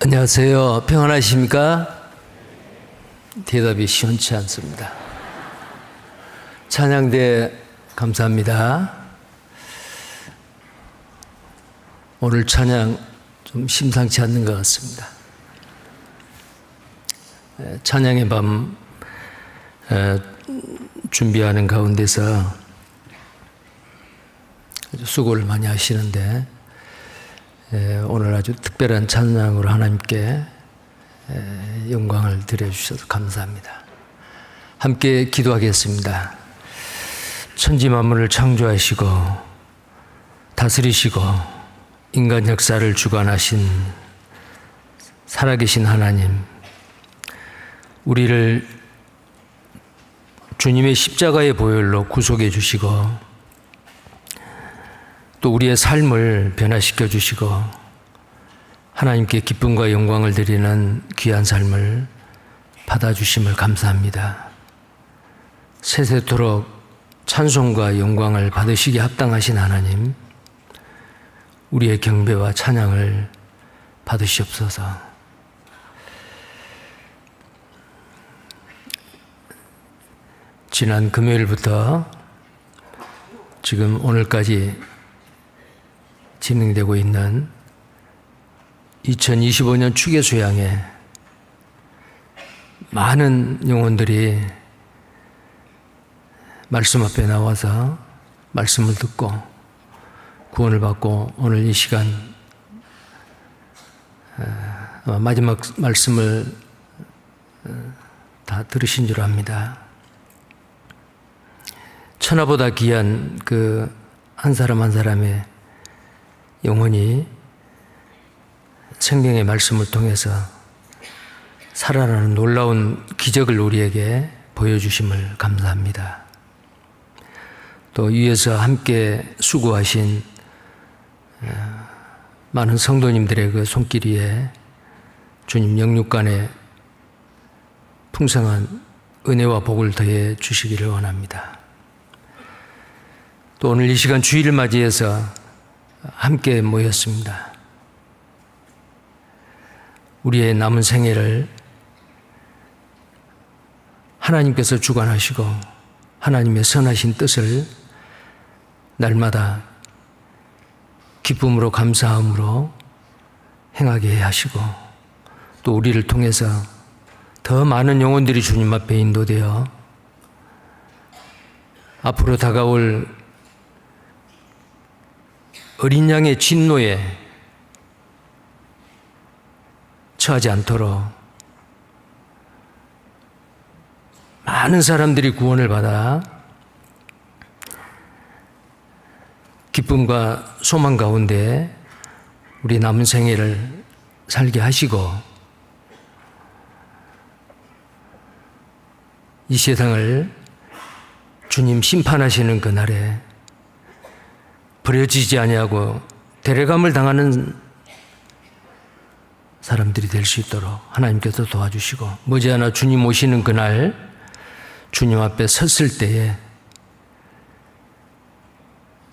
안녕하세요. 평안하십니까? 대답이 시원치 않습니다. 찬양대 감사합니다. 오늘 찬양 좀 심상치 않는 것 같습니다. 찬양의 밤 준비하는 가운데서 아주 수고를 많이 하시는데 오늘 아주 특별한 찬양으로 하나님께 영광을 드려주셔서 감사합니다. 함께 기도하겠습니다. 천지 만물을 창조하시고 다스리시고 인간 역사를 주관하신 살아계신 하나님, 우리를 주님의 십자가의 보혈로 구속해 주시고 또 우리의 삶을 변화시켜 주시고 하나님께 기쁨과 영광을 드리는 귀한 삶을 받아주심을 감사합니다. 세세토록 찬송과 영광을 받으시기에 합당하신 하나님, 우리의 경배와 찬양을 받으시옵소서. 지난 금요일부터 지금 오늘까지 진행되고 있는 2025년 추계수양에 많은 영혼들이 말씀 앞에 나와서 말씀을 듣고 구원을 받고 오늘 이 시간 마지막 말씀을 다 들으신 줄 압니다. 천하보다 귀한 그 한 사람 한 사람의 영혼이 생명의 말씀을 통해서 살아나는 놀라운 기적을 우리에게 보여주심을 감사합니다. 또 위에서 함께 수고하신 많은 성도님들의 그 손길 위에 주님 영육간에 풍성한 은혜와 복을 더해 주시기를 원합니다. 또 오늘 이 시간 주일을 맞이해서 함께 모였습니다. 우리의 남은 생애를 하나님께서 주관하시고 하나님의 선하신 뜻을 날마다 기쁨으로 감사함으로 행하게 하시고 또 우리를 통해서 더 많은 영혼들이 주님 앞에 인도되어 앞으로 다가올 어린 양의 진노에 처하지 않도록 많은 사람들이 구원을 받아 기쁨과 소망 가운데 우리 남은 생애를 살게 하시고 이 세상을 주님 심판하시는 그날에 버려지지 아니하고 데려감을 당하는 사람들이 될 수 있도록 하나님께서 도와주시고 머지않아 주님 오시는 그날 주님 앞에 섰을 때에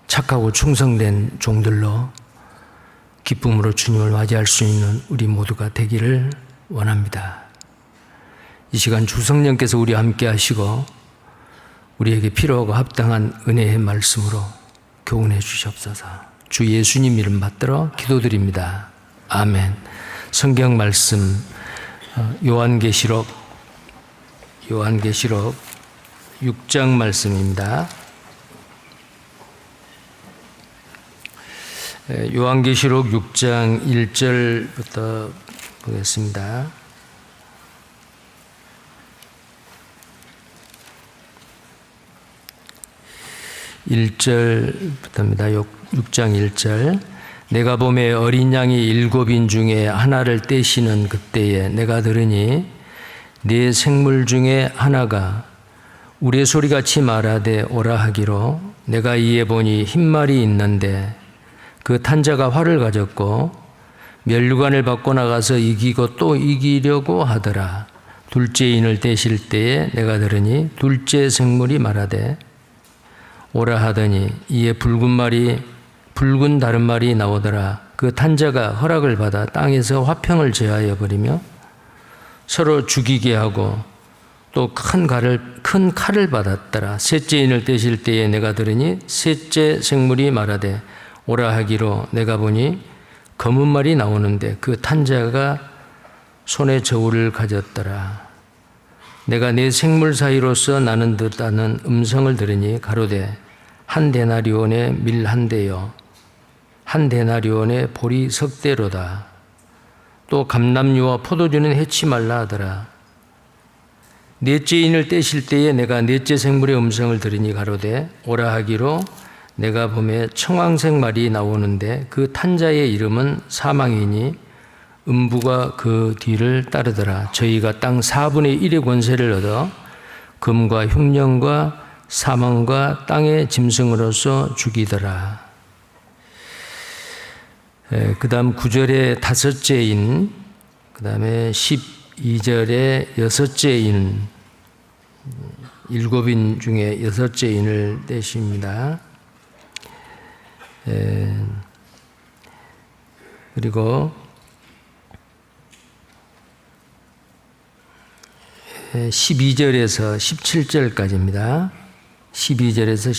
착하고 충성된 종들로 기쁨으로 주님을 맞이할 수 있는 우리 모두가 되기를 원합니다. 이 시간 주 성령께서 우리와 함께 하시고 우리에게 필요하고 합당한 은혜의 말씀으로 교훈해 주시옵소서. 주 예수님 이름 받들어 기도드립니다. 아멘. 성경 말씀 요한계시록 6장 말씀입니다. 요한계시록 6장 1절부터 보겠습니다. (1절부터입니다) 6장 1절. 내가 보매 어린 양이 7인 중에 하나를 떼시는 그때에 내가 들으니 네 생물 중에 하나가 우레소리같이 말하되 오라 하기로 내가 이에 보니 흰말이 있는데 그 탄자가 활을 가졌고 면류관을 받고 나가서 이기고 또 이기려고 하더라. 둘째 인을 떼실 때에 내가 들으니 둘째 생물이 말하되 오라 하더니 이에 붉은 다른 말이 나오더라. 그 탄자가 허락을 받아 땅에서 화평을 제하여 버리며 서로 죽이게 하고 또 큰 칼을 받았더라. 셋째 인을 떼실 때에 내가 들으니 셋째 생물이 말하되 오라 하기로 내가 보니 검은 말이 나오는데 그 탄자가 손에 저울을 가졌더라. 내가 내 생물 사이로서 나는 듯하는 음성을 들으니 가로되 한 데나리온의 밀 한 대요 한 데나리온의 보리 석 대로다. 또 감람류와 포도주는 해치 말라 하더라. 넷째 인을 떼실 때에 내가 넷째 생물의 음성을 들으니 가로되 오라 하기로 내가 보매 청황색 말이 나오는데 그 탄자의 이름은 사망이니 음부가 그 뒤를 따르더라. 저희가 땅 4분의 1의 권세를 얻어 금과 흉년과 사망과 땅의 짐승으로서 죽이더라. 그 다음 9절에 다섯째 인, 그 다음에 12절에 여섯째 인, 7인 중에 여섯째 인을 떼십니다. 그리고 12절에서 17절까지입니다. 12절에서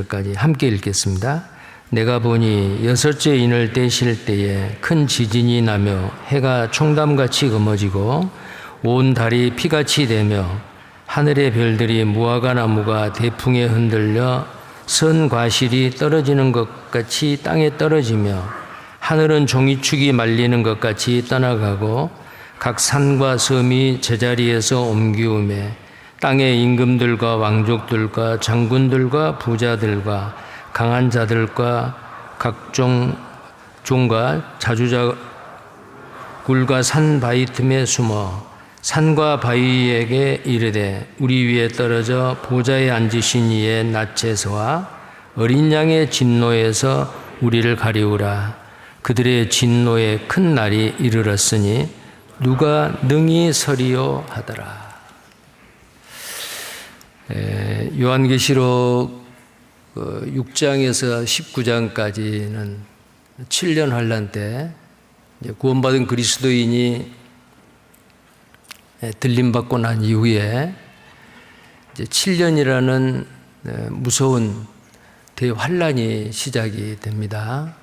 17절까지 함께 읽겠습니다. 내가 보니 여섯째 인을 떼실 때에 큰 지진이 나며 해가 총담같이 검어지고 온 달이 피같이 되며 하늘의 별들이 무화과 나무가 대풍에 흔들려 선 과실이 떨어지는 것 같이 땅에 떨어지며 하늘은 종이축이 말리는 것 같이 떠나가고 각 산과 섬이 제자리에서 옮기우매 땅의 임금들과 왕족들과 장군들과 부자들과 강한 자들과 각종 종과 자주자 굴과 산 바위 틈에 숨어 산과 바위에게 이르되 우리 위에 떨어져 보좌에 앉으신 이의 낯에서와 어린 양의 진노에서 우리를 가리우라. 그들의 진노의 큰 날이 이르렀으니 누가 능히 서리요 하더라. 요한계시록 6장에서 19장까지는 7년 환란 때 구원받은 그리스도인이 들림받고 난 이후에 이제 7년이라는 무서운 대환란이 시작이 됩니다.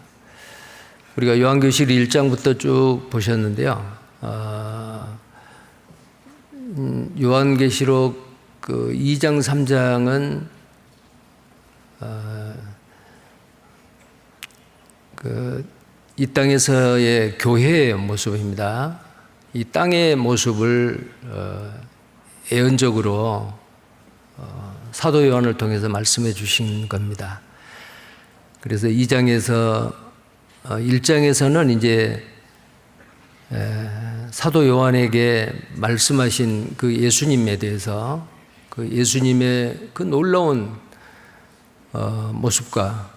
우리가 요한계시록 1장부터 쭉 보셨는데요. 요한계시록 2장, 3장은 이 땅에서의 교회의 모습입니다. 이 땅의 모습을 예언적으로 사도 요한을 통해서 말씀해 주신 겁니다. 그래서 2장에서 1장에서는 이제 사도 요한에게 말씀하신 그 예수님에 대해서 그 예수님의 그 놀라운 모습과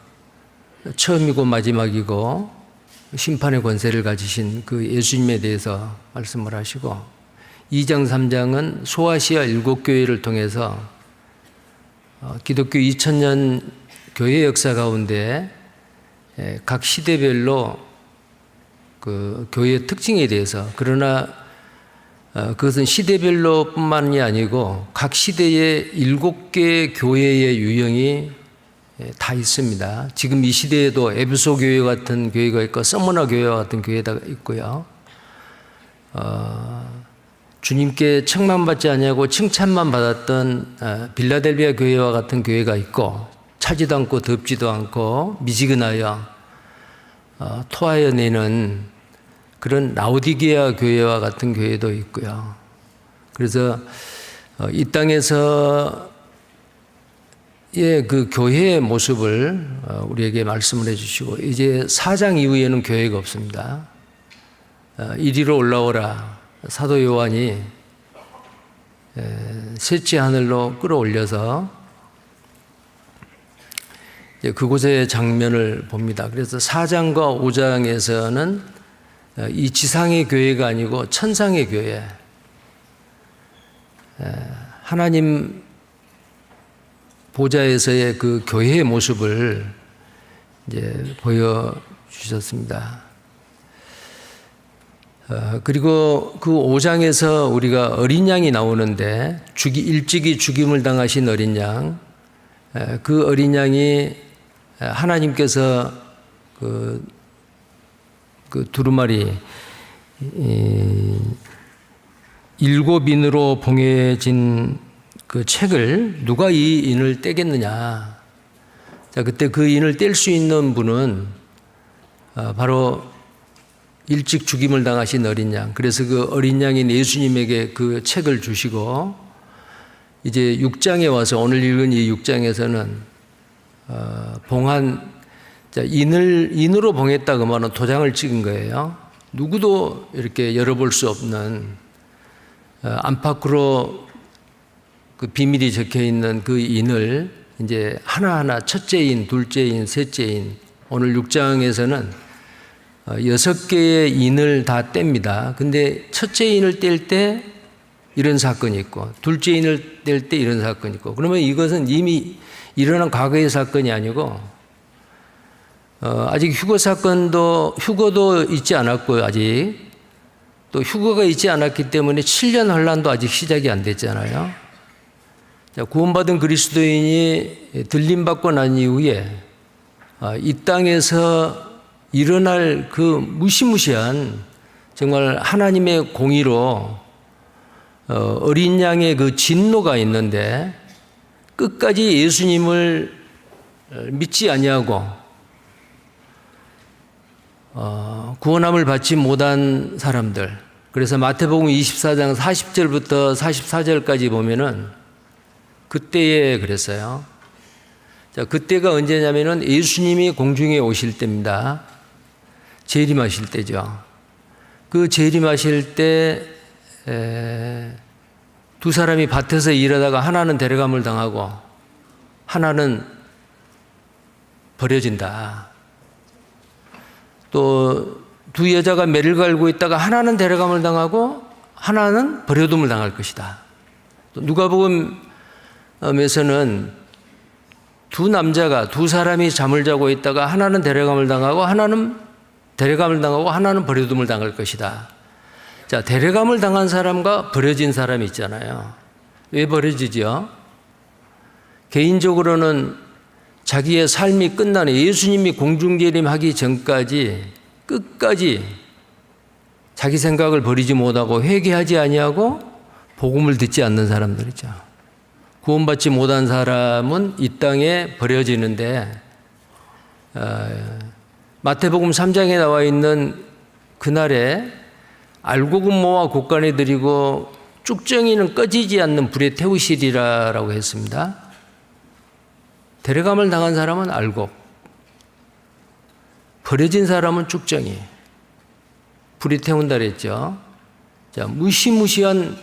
처음이고 마지막이고 심판의 권세를 가지신 그 예수님에 대해서 말씀을 하시고 2장, 3장은 소아시아 7교회를 통해서 기독교 2000년 교회 역사 가운데 각 시대별로 그 교회의 특징에 대해서 그러나 그것은 시대별로 뿐만이 아니고 각 시대의 7개의 교회의 유형이 다 있습니다. 지금 이 시대에도 에베소 교회 같은 교회가 있고 서머나 교회와 같은 교회가 있고요. 주님께 책망받지 아니하고 칭찬만 받았던 빌라델비아 교회와 같은 교회가 있고 차지도 않고 덥지도 않고 미지근하여 토하여 내는 그런 라오디게아 교회와 같은 교회도 있고요. 그래서 이 땅에서의 그 교회의 모습을 우리에게 말씀을 해주시고 이제 4장 이후에는 교회가 없습니다. 이리로 올라오라. 사도 요한이 셋째 하늘로 끌어올려서 그곳의 장면을 봅니다. 그래서 4장과 5장에서는 이 지상의 교회가 아니고 천상의 교회, 하나님 보좌에서의 그 교회의 모습을 이제 보여주셨습니다. 그리고 그 5장에서 우리가 어린 양이 나오는데 일찍이 죽임을 당하신 어린 양, 그 어린 양이 하나님께서 그 두루마리 7인으로 봉해진 그 책을 누가 이 인을 떼겠느냐. 자, 그때 그 인을 뗄 수 있는 분은 바로 일찍 죽임을 당하신 어린 양. 그래서 그 어린 양인 예수님에게 그 책을 주시고 이제 6장에 와서 오늘 읽은 이 6장에서는 봉한 인으로 봉했다 그러면 도장을 찍은 거예요. 누구도 이렇게 열어볼 수 없는 안팎으로 그 비밀이 적혀 있는 그 인을 이제 하나하나 첫째 인, 둘째 인, 셋째 인, 오늘 6장에서는 6개의 인을 다 뗍니다. 근데 첫째 인을 뗄 때 이런 사건이 있고 둘째 인을 뗄 때 이런 사건이 있고, 그러면 이것은 이미 일어난 과거의 사건이 아니고 아직 휴거도 있지 않았고요. 아직 또 휴거가 있지 않았기 때문에 7년 환란도 아직 시작이 안 됐잖아요. 자, 구원받은 그리스도인이 들림받고 난 이후에 이 땅에서 일어날 그 무시무시한 정말 하나님의 공의로 어린 양의 그 진노가 있는데 끝까지 예수님을 믿지 아니하고 구원함을 받지 못한 사람들, 그래서 마태복음 24장 40절부터 44절까지 보면은 그때에 그랬어요. 자, 그때가 언제냐면은 예수님이 공중에 오실 때입니다. 재림하실 때죠. 그 재림하실 때 두 사람이 밭에서 일하다가 하나는 데려감을 당하고 하나는 버려진다. 또 두 여자가 매를 갈고 있다가 하나는 데려감을 당하고 하나는 버려둠을 당할 것이다. 또 누가복음에서는 두 사람이 잠을 자고 있다가 하나는 데려감을 당하고 하나는 버려둠을 당할 것이다. 자, 데려감을 당한 사람과 버려진 사람이 있잖아요. 왜 버려지죠? 개인적으로는 자기의 삶이 끝나는, 예수님이 공중재림하기 전까지 끝까지 자기 생각을 버리지 못하고 회개하지 아니하고 복음을 듣지 않는 사람들이죠. 구원받지 못한 사람은 이 땅에 버려지는데 마태복음 3장에 나와 있는 그날에 알곡은 모아 곡간에 들이고 쭉정이는 꺼지지 않는 불에 태우시리라라고 했습니다. 데려감을 당한 사람은 알곡, 버려진 사람은 쭉정이, 불이 태운다 그랬죠. 자, 무시무시한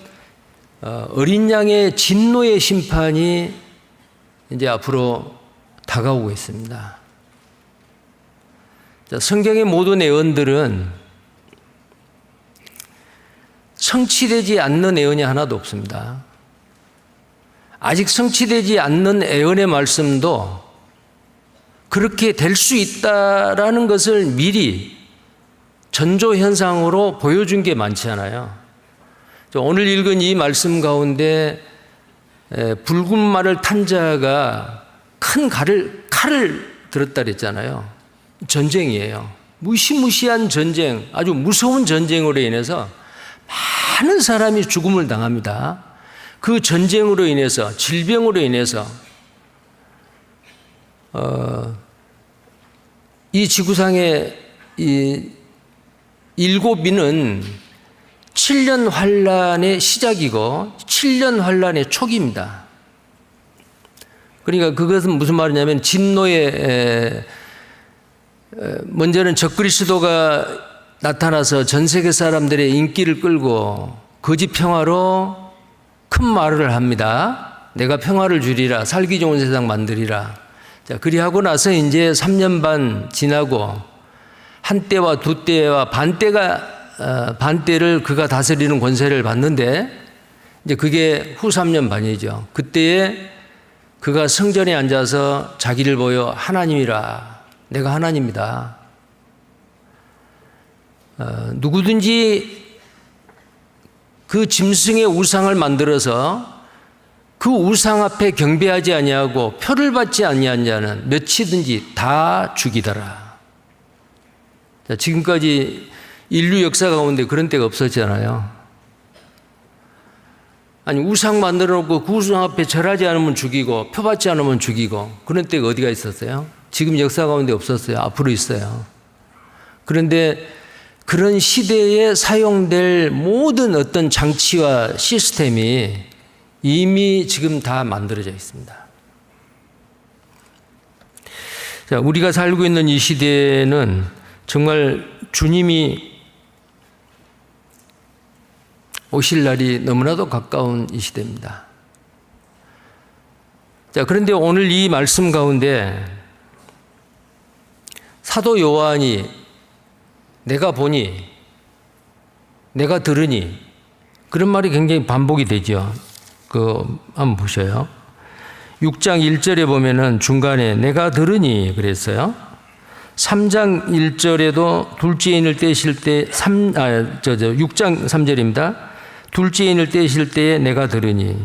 어린 양의 진노의 심판이 이제 앞으로 다가오고 있습니다. 자, 성경의 모든 예언들은 성취되지 않는 예언이 하나도 없습니다. 아직 성취되지 않는 예언의 말씀도 그렇게 될 수 있다라는 것을 미리 전조현상으로 보여준 게 많지 않아요. 오늘 읽은 이 말씀 가운데 붉은 말을 탄 자가 큰 칼을 들었다 그랬잖아요. 전쟁이에요. 무시무시한 전쟁, 아주 무서운 전쟁으로 인해서 많은 사람이 죽음을 당합니다. 그 전쟁으로 인해서, 질병으로 인해서 이 지구상의 이 7인은 7년 환란의 시작이고 7년 환란의 초기입니다. 그러니까 그것은 무슨 말이냐면 진노의 먼저는 적그리스도가 나타나서 전 세계 사람들의 인기를 끌고 거짓 평화로 큰 말을 합니다. 내가 평화를 주리라, 살기 좋은 세상 만들리라. 자, 그리하고 나서 이제 3년 반 지나고 한때와 두때와 반때를 그가 다스리는 권세를 받는데 이제 그게 후 3년 반이죠. 그때에 그가 성전에 앉아서 자기를 보여 하나님이라, 내가 하나님이다. 누구든지 그 짐승의 우상을 만들어서 그 우상 앞에 경배하지 아니하고 표를 받지 아니한 자는 몇이든지 다 죽이더라. 자, 지금까지 인류 역사 가운데 그런 때가 없었잖아요. 아니, 우상 만들어 놓고 그 우상 앞에 절하지 않으면 죽이고 표 받지 않으면 죽이고 그런 때가 어디가 있었어요? 지금 역사 가운데 없었어요. 앞으로 있어요. 그런데 그런 시대에 사용될 모든 어떤 장치와 시스템이 이미 지금 다 만들어져 있습니다. 자, 우리가 살고 있는 이 시대는 정말 주님이 오실 날이 너무나도 가까운 이 시대입니다. 자, 그런데 오늘 이 말씀 가운데 사도 요한이 내가 보니, 내가 들으니 그런 말이 굉장히 반복이 되죠. 한번 보셔요. 6장 1절에 보면은 중간에 내가 들으니 그랬어요. 3장 1절에도 둘째 인을 떼실 때 6장 3절입니다. 둘째 인을 떼실 때에 내가 들으니.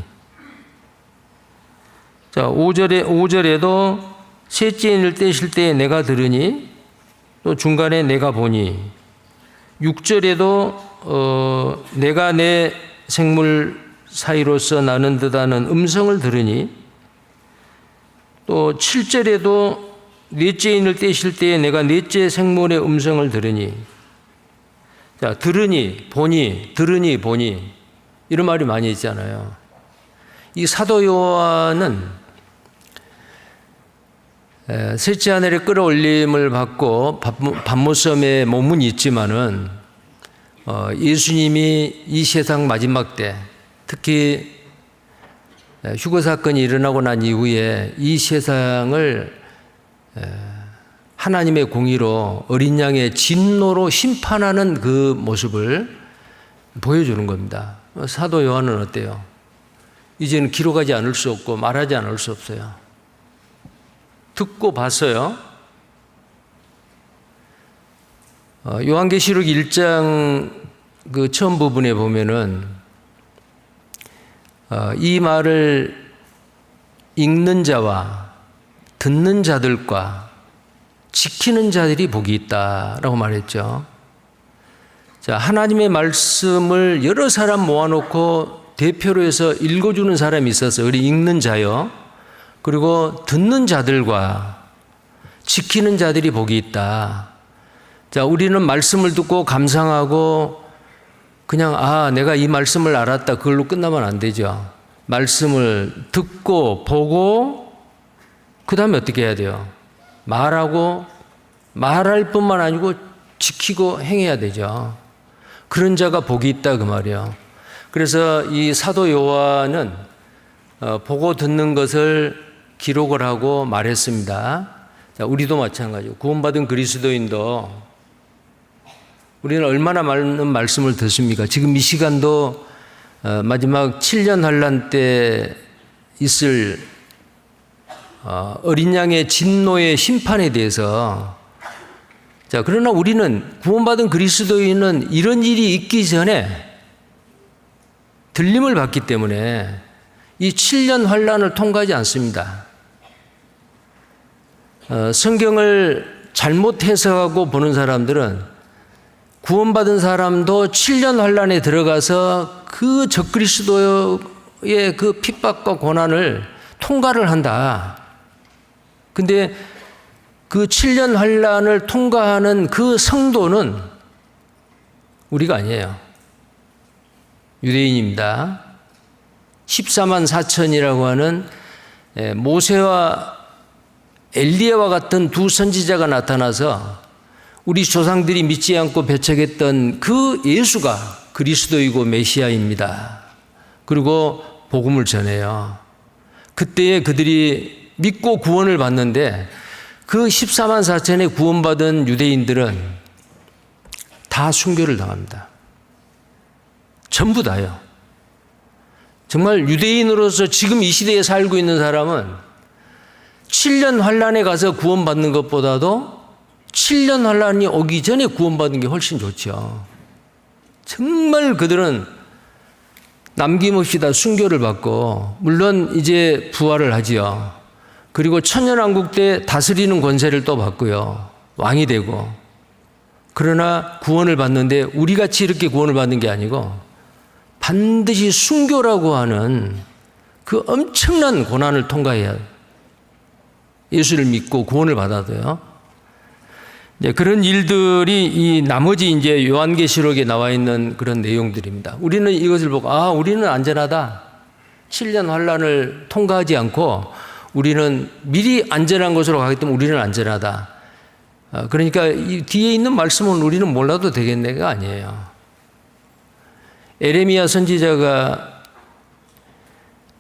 자, 5절에도 셋째 인을 떼실 때에 내가 들으니, 또 중간에 내가 보니. 6절에도 내가 내 생물 사이로서 나는 듯하는 음성을 들으니, 또 7절에도 넷째 인을 떼실 때에 내가 넷째 생물의 음성을 들으니. 자, 들으니, 보니, 들으니, 보니 이런 말이 많이 있잖아요. 이 사도 요한은 셋째 하늘의 끌어올림을 받고 밤모섬에 몸은 있지만은 예수님이 이 세상 마지막 때, 특히 휴거 사건이 일어나고 난 이후에 이 세상을 하나님의 공의로 어린 양의 진노로 심판하는 그 모습을 보여주는 겁니다. 사도 요한은 어때요? 이제는 기록하지 않을 수 없고 말하지 않을 수 없어요. 듣고 봤어요. 요한계시록 1장 그 처음 부분에 보면은 이 말을 읽는 자와 듣는 자들과 지키는 자들이 복이 있다라고 말했죠. 자, 하나님의 말씀을 여러 사람 모아놓고 대표로 해서 읽어주는 사람이 있어서 우리 읽는 자요. 그리고 듣는 자들과 지키는 자들이 복이 있다. 자, 우리는 말씀을 듣고 감상하고 그냥 내가 이 말씀을 알았다 그걸로 끝나면 안 되죠. 말씀을 듣고 보고 그 다음에 어떻게 해야 돼요? 말하고 말할 뿐만 아니고 지키고 행해야 되죠. 그런 자가 복이 있다 그 말이에요. 그래서 이 사도 요한은 보고 듣는 것을 기록을 하고 말했습니다. 자, 우리도 마찬가지고 구원받은 그리스도인도 우리는 얼마나 많은 말씀을 듣습니까? 지금 이 시간도 마지막 7년 환란 때 있을 어린 양의 진노의 심판에 대해서, 자, 그러나 우리는 구원받은 그리스도인은 이런 일이 있기 전에 들림을 받기 때문에 이 7년 환란을 통과하지 않습니다. 성경을 잘못 해석하고 보는 사람들은 구원받은 사람도 7년 환란에 들어가서 그 적그리스도의 그 핍박과 고난을 통과를 한다. 근데 그 7년 환란을 통과하는 그 성도는 우리가 아니에요. 유대인입니다. 14만 4천이라고 하는 모세와 엘리야와 같은 두 선지자가 나타나서 우리 조상들이 믿지 않고 배척했던 그 예수가 그리스도이고 메시아입니다. 그리고 복음을 전해요. 그때에 그들이 믿고 구원을 받는데 그 14만 4천의 구원받은 유대인들은 다 순교를 당합니다. 전부 다요. 정말 유대인으로서 지금 이 시대에 살고 있는 사람은 7년 환란에 가서 구원받는 것보다도 7년 환란이 오기 전에 구원받은 게 훨씬 좋죠. 정말 그들은 남김없이 다 순교를 받고, 물론 이제 부활을 하지요. 그리고 천년왕국 때 다스리는 권세를 또 받고요. 왕이 되고. 그러나 구원을 받는데 우리같이 이렇게 구원을 받는 게 아니고 반드시 순교라고 하는 그 엄청난 고난을 통과해야 예수를 믿고 구원을 받아도요. 그런 일들이 이 나머지 이제 요한계시록에 나와 있는 그런 내용들입니다. 우리는 이것을 보고 우리는 안전하다. 7년 환란을 통과하지 않고 우리는 미리 안전한 곳으로 가기 때문에 우리는 안전하다. 그러니까 이 뒤에 있는 말씀은 우리는 몰라도 되겠네가 아니에요. 에레미야 선지자가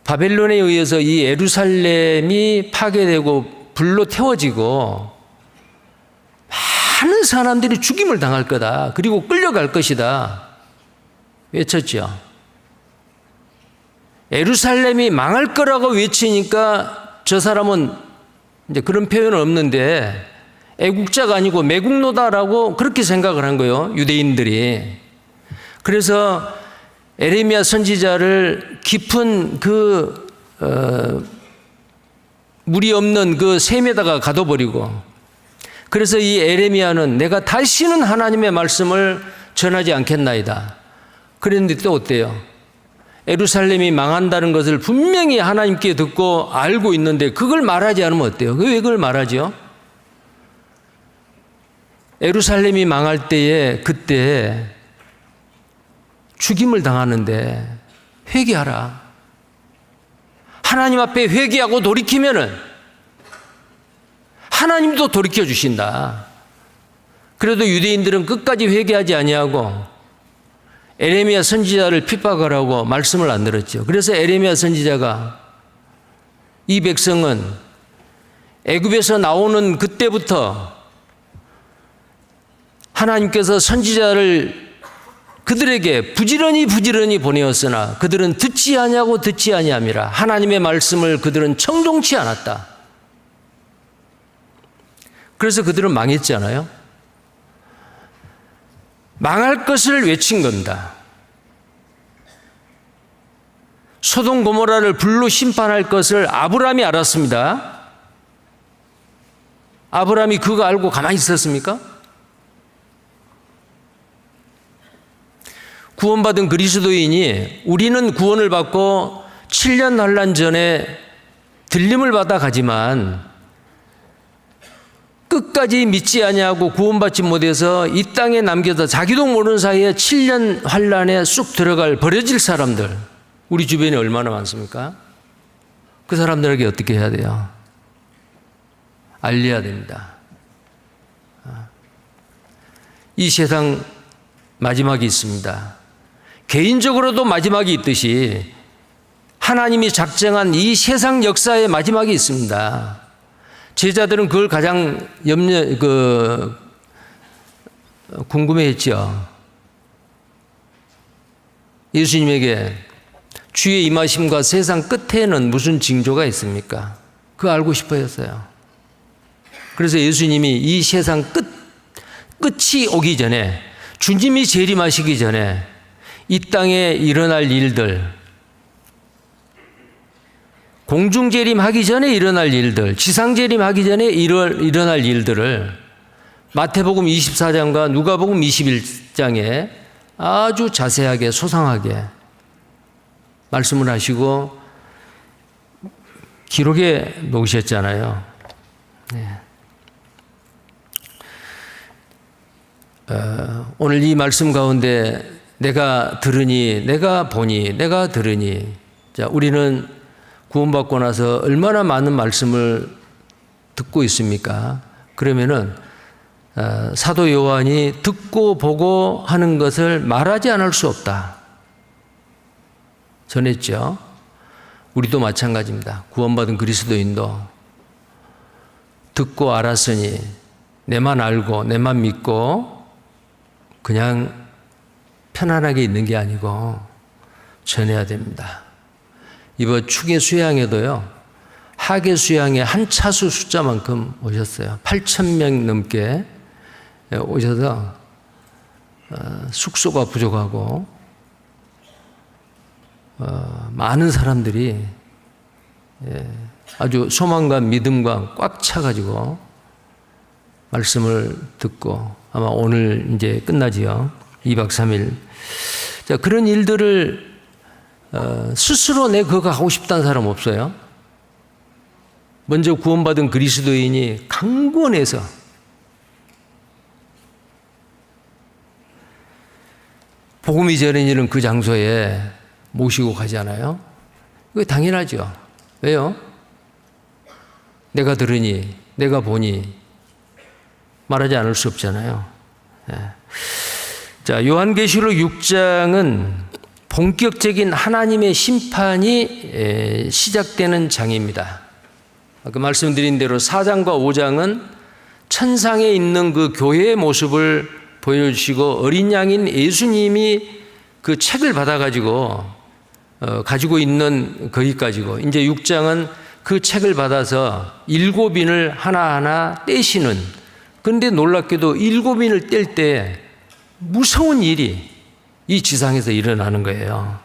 바벨론에 의해서 이 예루살렘이 파괴되고 불로 태워지고 많은 사람들이 죽임을 당할 거다. 그리고 끌려갈 것이다. 외쳤죠. 예루살렘이 망할 거라고 외치니까 저 사람은 이제 그런 표현은 없는데 애국자가 아니고 매국노다라고 그렇게 생각을 한 거예요. 유대인들이. 그래서 에레미야 선지자를 깊은 물이 없는 그 샘에다가 가둬버리고, 그래서 이 에레미야는 내가 다시는 하나님의 말씀을 전하지 않겠나이다. 그랬는데 또 어때요? 예루살렘이 망한다는 것을 분명히 하나님께 듣고 알고 있는데 그걸 말하지 않으면 어때요? 왜 그걸 말하죠? 예루살렘이 망할 때에 그때 죽임을 당하는데 회개하라. 하나님 앞에 회개하고 돌이키면은 하나님도 돌이켜 주신다. 그래도 유대인들은 끝까지 회개하지 아니하고 에레미야 선지자를 핍박을 하고 말씀을 안 들었죠. 그래서 에레미야 선지자가 이 백성은 애굽에서 나오는 그때부터 하나님께서 선지자를 그들에게 부지런히 보내었으나 그들은 듣지 아니하고 듣지 아니함이라. 하나님의 말씀을 그들은 청종치 않았다. 그래서 그들은 망했잖아요. 망할 것을 외친 겁니다. 소돔 고모라를 불로 심판할 것을 아브라함이 알았습니다. 아브라함이 그거 알고 가만히 있었습니까? 구원받은 그리스도인이 우리는 구원을 받고 7년 환란 전에 들림을 받아 가지만 끝까지 믿지 아니하고 구원받지 못해서 이 땅에 남겨서 자기도 모르는 사이에 7년 환란에 쑥 들어갈 버려질 사람들, 우리 주변에 얼마나 많습니까? 그 사람들에게 어떻게 해야 돼요? 알려야 됩니다. 이 세상 마지막이 있습니다. 개인적으로도 마지막이 있듯이 하나님이 작정한 이 세상 역사의 마지막이 있습니다. 제자들은 그걸 가장 궁금해했죠. 예수님에게 주의 임하심과 세상 끝에는 무슨 징조가 있습니까? 그거 알고 싶어 했어요. 그래서 예수님이 이 세상 끝이 오기 전에, 주님이 재림하시기 전에 이 땅에 일어날 일들, 공중재림하기 전에 일어날 일들, 지상재림하기 전에 일어날 일들을 마태복음 24장과 누가복음 21장에 아주 자세하게 소상하게 말씀을 하시고 기록에 놓으셨잖아요. 네. 오늘 이 말씀 가운데 내가 들으니, 내가 보니, 내가 들으니, 자, 우리는 구원받고 나서 얼마나 많은 말씀을 듣고 있습니까? 그러면은 사도 요한이 듣고 보고 하는 것을 말하지 않을 수 없다 전했죠. 우리도 마찬가지입니다. 구원받은 그리스도인도 듣고 알았으니 내만 알고 내만 믿고 그냥 편안하게 있는 게 아니고 전해야 됩니다. 이번 축의 수양에도요, 학예 수양에 한 차수 숫자만큼 오셨어요. 8,000명 넘게 오셔서 숙소가 부족하고 많은 사람들이 아주 소망과 믿음과 꽉 차가지고 말씀을 듣고 아마 오늘 이제 끝나지요. 2박 3일. 자, 그런 일들을 스스로 내 그거 하고 싶다는 사람 없어요? 먼저 구원받은 그리스도인이 강권해서 복음이 전해지는 일은 그 장소에 모시고 가잖아요. 그게 당연하죠. 왜요? 내가 들으니, 내가 보니 말하지 않을 수 없잖아요. 자, 요한계시록 6장은 본격적인 하나님의 심판이 시작되는 장입니다. 아까 말씀드린 대로 4장과 5장은 천상에 있는 그 교회의 모습을 보여주시고 어린 양인 예수님이 그 책을 받아가지고 가지고 있는 거기까지고 이제 6장은 그 책을 받아서 7인을 하나하나 떼시는, 그런데 놀랍게도 7인을 뗄 때 무서운 일이 이 지상에서 일어나는 거예요.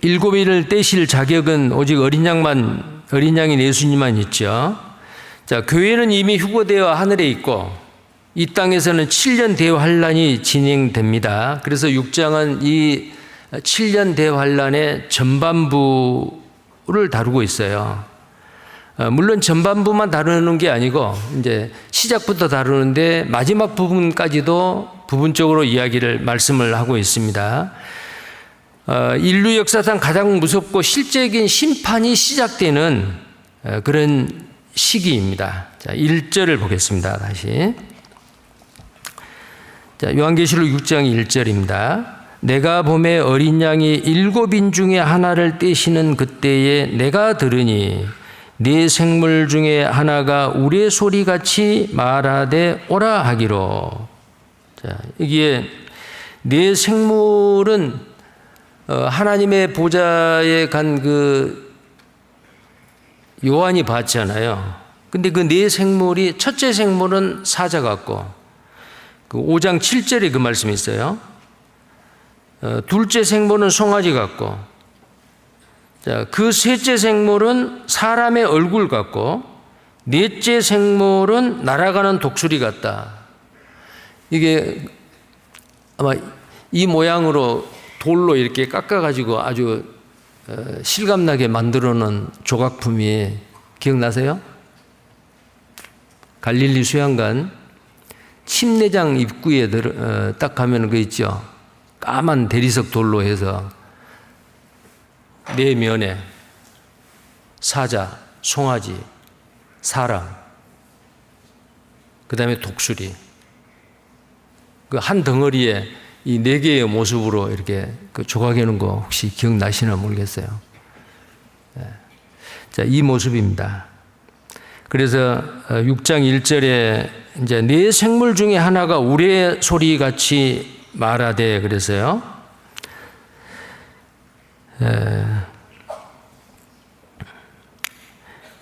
7인을 떼실 자격은 오직 어린 양인 예수님만 있죠. 자, 교회는 이미 휴거되어 하늘에 있고 이 땅에서는 7년 대환란이 진행됩니다. 그래서 6장은 이 7년 대환란의 전반부를 다루고 있어요. 물론 전반부만 다루는 게 아니고 이제 시작부터 다루는데 마지막 부분까지도 부분적으로 말씀을 하고 있습니다. 인류 역사상 가장 무섭고 실제적인 심판이 시작되는 그런 시기입니다. 자, 1절을 보겠습니다. 다시. 자, 요한계시록 6장 1절입니다. 내가 봄에 어린 양이 7인 중에 하나를 떼시는 그때에 내가 들으니 네 생물 중에 하나가 우레소리같이 말하되 오라 하기로. 자, 여기에 네 생물은 하나님의 보좌에 간 그 요한이 봤잖아요. 근데 그 네 생물이 첫째 생물은 사자 같고 그 5장 7절에 그 말씀이 있어요. 둘째 생물은 송아지 같고, 자, 그 셋째 생물은 사람의 얼굴 같고, 넷째 생물은 날아가는 독수리 같다. 이게 아마 이 모양으로 돌로 이렇게 깎아가지고 아주 실감나게 만들어 놓은 조각품이 기억나세요? 갈릴리 수양관 침례장 입구에 딱 가면 그 있죠. 까만 대리석 돌로 해서 네 면에 사자, 송아지, 사람, 그 다음에 독수리, 그 한 덩어리에 이 네 개의 모습으로 이렇게 그 조각해 놓은 거 혹시 기억나시나 모르겠어요. 자, 이 모습입니다. 그래서 6장 1절에 이제 네 생물 중에 하나가 우레 소리 같이 말하되 그래서요.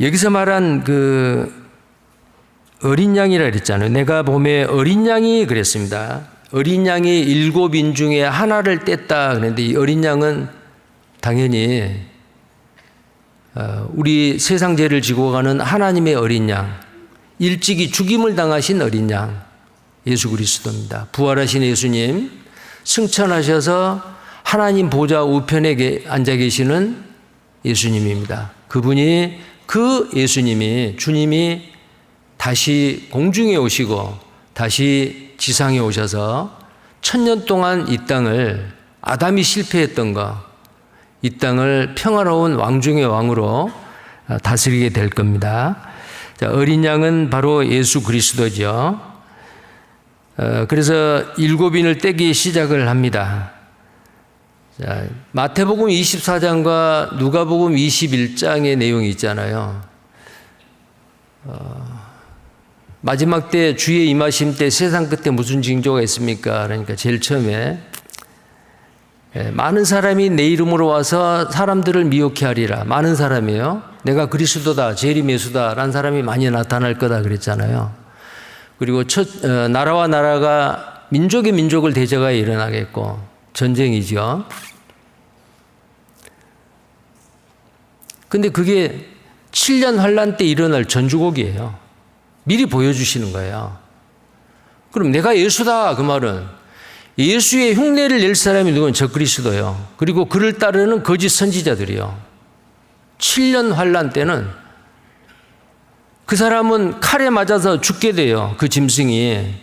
여기서 말한 그 어린 양이라 그랬잖아요. 내가 봄에 어린 양이 그랬습니다. 어린 양이 7인 중에 하나를 뗐다 그랬는데 이 어린 양은 당연히 우리 세상 죄를 지고 가는 하나님의 어린 양, 일찍이 죽임을 당하신 어린 양 예수 그리스도입니다. 부활하신 예수님, 승천하셔서 하나님 보좌 우편에 앉아 계시는 예수님입니다. 그분이 그 예수님이 주님이 다시 공중에 오시고 다시 지상에 오셔서 1000년 동안 이 땅을 아담이 실패했던 거, 이 땅을 평화로운 왕중의 왕으로 다스리게 될 겁니다. 자, 어린 양은 바로 예수 그리스도죠. 그래서 7인을 떼기 시작을 합니다. 자, 마태복음 24장과 누가복음 21장의 내용이 있잖아요. 마지막 때 주의 임하심 때 세상 끝에 무슨 징조가 있습니까? 그러니까 제일 처음에 많은 사람이 내 이름으로 와서 사람들을 미혹해 하리라. 많은 사람이에요. 내가 그리스도다, 재림 예수다라는 사람이 많이 나타날 거다 그랬잖아요. 그리고 나라와 나라가 민족이 민족을 대적하여 일어나겠고 전쟁이죠. 근데 그게 7년 환란 때 일어날 전주곡이에요. 미리 보여주시는 거예요. 그럼 내가 예수다 그 말은 예수의 흉내를 낼 사람이 누구는 적그리스도요. 그리고 그를 따르는 거짓 선지자들이요. 7년 환란 때는 그 사람은 칼에 맞아서 죽게 돼요. 그 짐승이.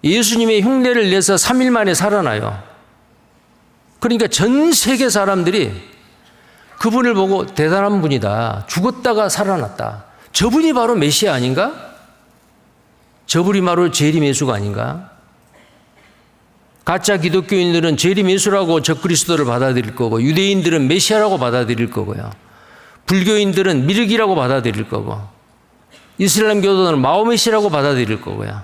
예수님의 흉내를 내서 3일 만에 살아나요. 그러니까 전 세계 사람들이 그분을 보고 대단한 분이다. 죽었다가 살아났다. 저분이 바로 메시아 아닌가? 저분이 바로 재림 예수가 아닌가? 가짜 기독교인들은 재림 예수라고 적그리스도를 받아들일 거고, 유대인들은 메시아라고 받아들일 거고요. 불교인들은 미륵이라고 받아들일 거고, 이슬람 교도는 마호메시라고 받아들일 거고요.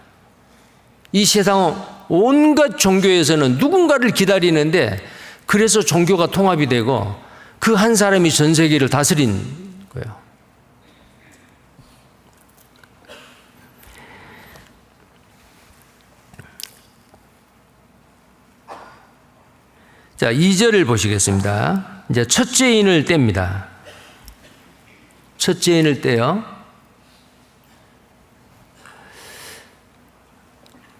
이 세상 온갖 종교에서는 누군가를 기다리는데 그래서 종교가 통합이 되고 그 한 사람이 전 세계를 다스린 거예요. 자, 2절을 보시겠습니다. 이제 첫째 인을 뗍니다. 첫째 인을 떼요.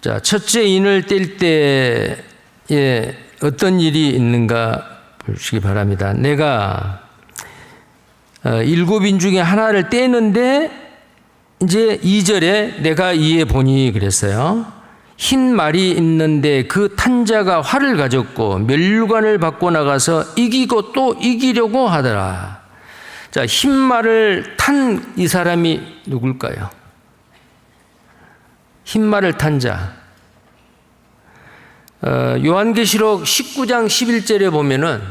자, 첫째 인을 뗄 때에 어떤 일이 있는가 보시기 바랍니다. 내가 7인 중에 하나를 떼는데 이제 2절에 내가 이에 보니 그랬어요. 흰 말이 있는데 그 탄자가 활을 가졌고 면류관을 받고 나가서 이기고 또 이기려고 하더라. 자, 흰 말을 탄 이 사람이 누굴까요? 흰 말을 탄 자. 요한계시록 19장 11절에 보면은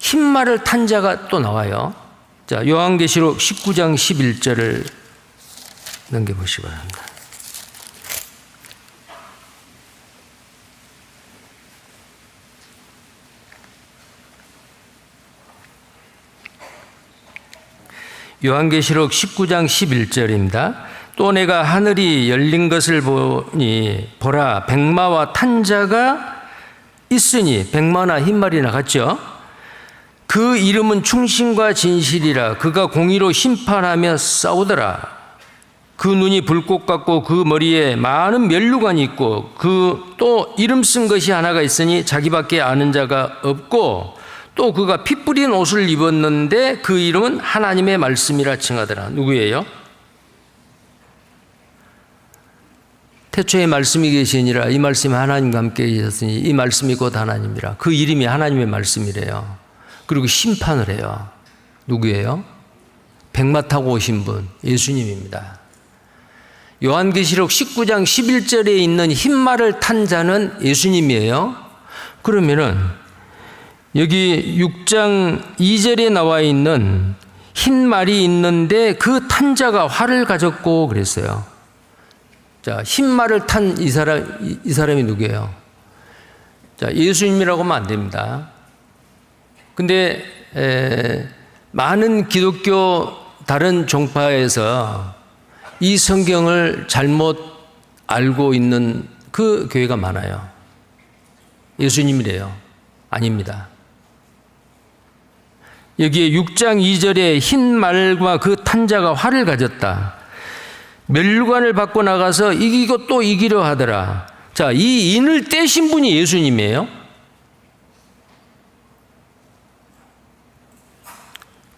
흰 말을 탄 자가 또 나와요. 자, 요한계시록 19장 11절을 넘겨보시기 바랍니다. 요한계시록 19장 11절입니다. 또 내가 하늘이 열린 것을 보니 보라 백마와 탄자가 있으니 백마나 흰말이나 같죠. 그 이름은 충신과 진실이라. 그가 공의로 심판하며 싸우더라. 그 눈이 불꽃 같고 그 머리에 많은 면류관이 있고 그 또 이름 쓴 것이 하나가 있으니 자기밖에 아는 자가 없고 또 그가 피 뿌린 옷을 입었는데 그 이름은 하나님의 말씀이라 칭하더라. 누구예요? 태초에 말씀이 계시니라. 이 말씀이 하나님과 함께 계셨으니 이 말씀이 곧 하나님이라. 그 이름이 하나님의 말씀이래요. 그리고 심판을 해요. 누구예요? 백마 타고 오신 분, 예수님입니다. 요한계시록 19장 11절에 있는 흰말을 탄 자는 예수님이에요. 그러면은 여기 6장 2절에 나와 있는 흰 말이 있는데 그 탄 자가 활을 가졌고 그랬어요. 자, 흰 말을 탄 이 사람이 누구예요? 자, 예수님이라고 하면 안 됩니다. 근데 많은 기독교 다른 종파에서 이 성경을 잘못 알고 있는 그 교회가 많아요. 예수님이래요. 아닙니다. 여기에 6장 2절에 흰 말과 그 탄자가 활을 가졌다. 면류관을 받고 나가서 이기고 또 이기려 하더라. 자, 이 인을 떼신 분이 예수님이에요.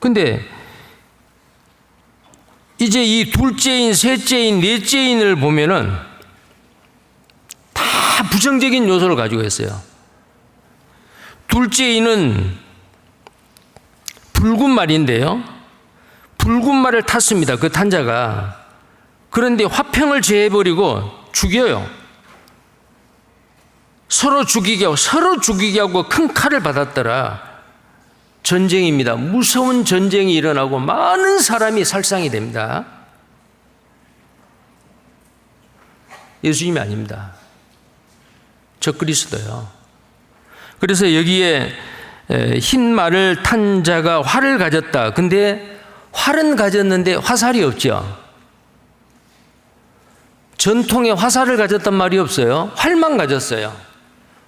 근데 이제 이 둘째인, 셋째인, 넷째인을 보면은 다 부정적인 요소를 가지고 있어요. 둘째인은 붉은 말인데요. 붉은 말을 탔습니다. 그 탄자가. 그런데 화평을 제해버리고 죽여요. 서로 죽이게 하고 큰 칼을 받았더라. 전쟁입니다. 무서운 전쟁이 일어나고 많은 사람이 살상이 됩니다. 예수님이 아닙니다. 적그리스도요. 그래서 여기에 흰 말을 탄 자가 활을 가졌다. 근데 활은 가졌는데 화살이 없죠. 전통에 화살을 가졌단 말이 없어요. 활만 가졌어요.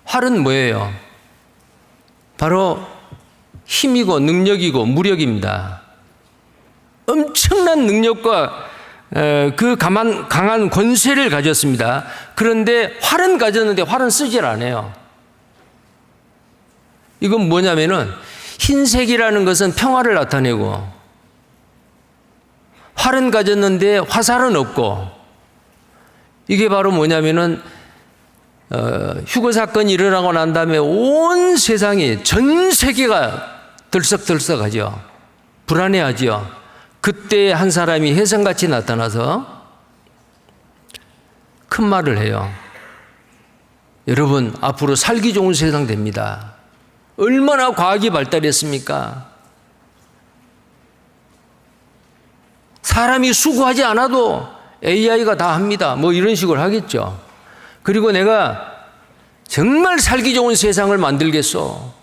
활은 뭐예요? 바로 힘이고 능력이고 무력입니다. 엄청난 능력과 그 강한 권세를 가졌습니다. 그런데 활은 가졌는데 활은 쓰질 않아요. 이건 뭐냐면은 흰색이라는 것은 평화를 나타내고 활은 가졌는데 화살은 없고, 이게 바로 뭐냐면은 휴거 사건이 일어나고 난 다음에 온 세상이, 전 세계가 들썩들썩하죠. 불안해하죠. 그때 한 사람이 혜성같이 나타나서 큰 말을 해요. 여러분, 앞으로 살기 좋은 세상 됩니다. 얼마나 과학이 발달했습니까? 사람이 수고하지 않아도 AI가 다 합니다. 뭐 이런 식으로 하겠죠. 그리고 내가 정말 살기 좋은 세상을 만들겠어.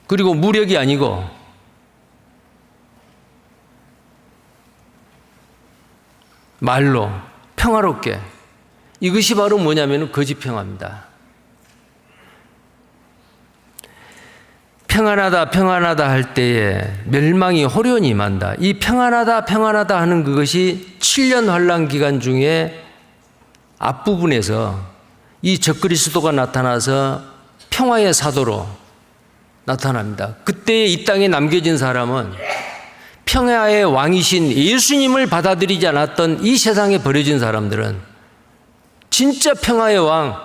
그리고 무력이 아니고 말로 평화롭게. 이것이 바로 뭐냐면 거짓 평화입니다. 평안하다 평안하다 할 때에 멸망이 호련히 임한다. 이 평안하다 평안하다 하는 그것이 7년 환란 기간 중에 앞부분에서 이 적그리스도가 나타나서 평화의 사도로 나타납니다. 그때 이 땅에 남겨진 사람은 평화의 왕이신 예수님을 받아들이지 않았던 이 세상에 버려진 사람들은 진짜 평화의 왕,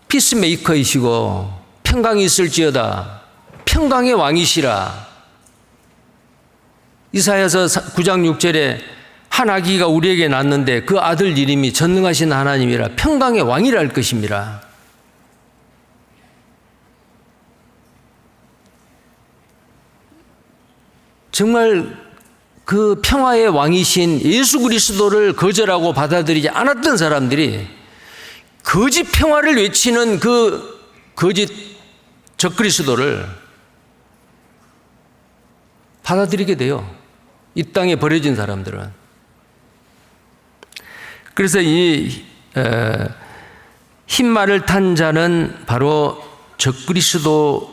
피스메이커이시고 평강이 있을지어다, 평강의 왕이시라. 이사야서 9장 6절에 한 아기가 우리에게 낳았는데 그 아들 이름이 전능하신 하나님이라 평강의 왕이라 할 것입니다. 정말 그 평화의 왕이신 예수 그리스도를 거절하고 받아들이지 않았던 사람들이 거짓 평화를 외치는 그 거짓 적그리스도를 받아들이게 돼요. 이 땅에 버려진 사람들은. 그래서 이 흰말을 탄 자는 바로 적그리스도라는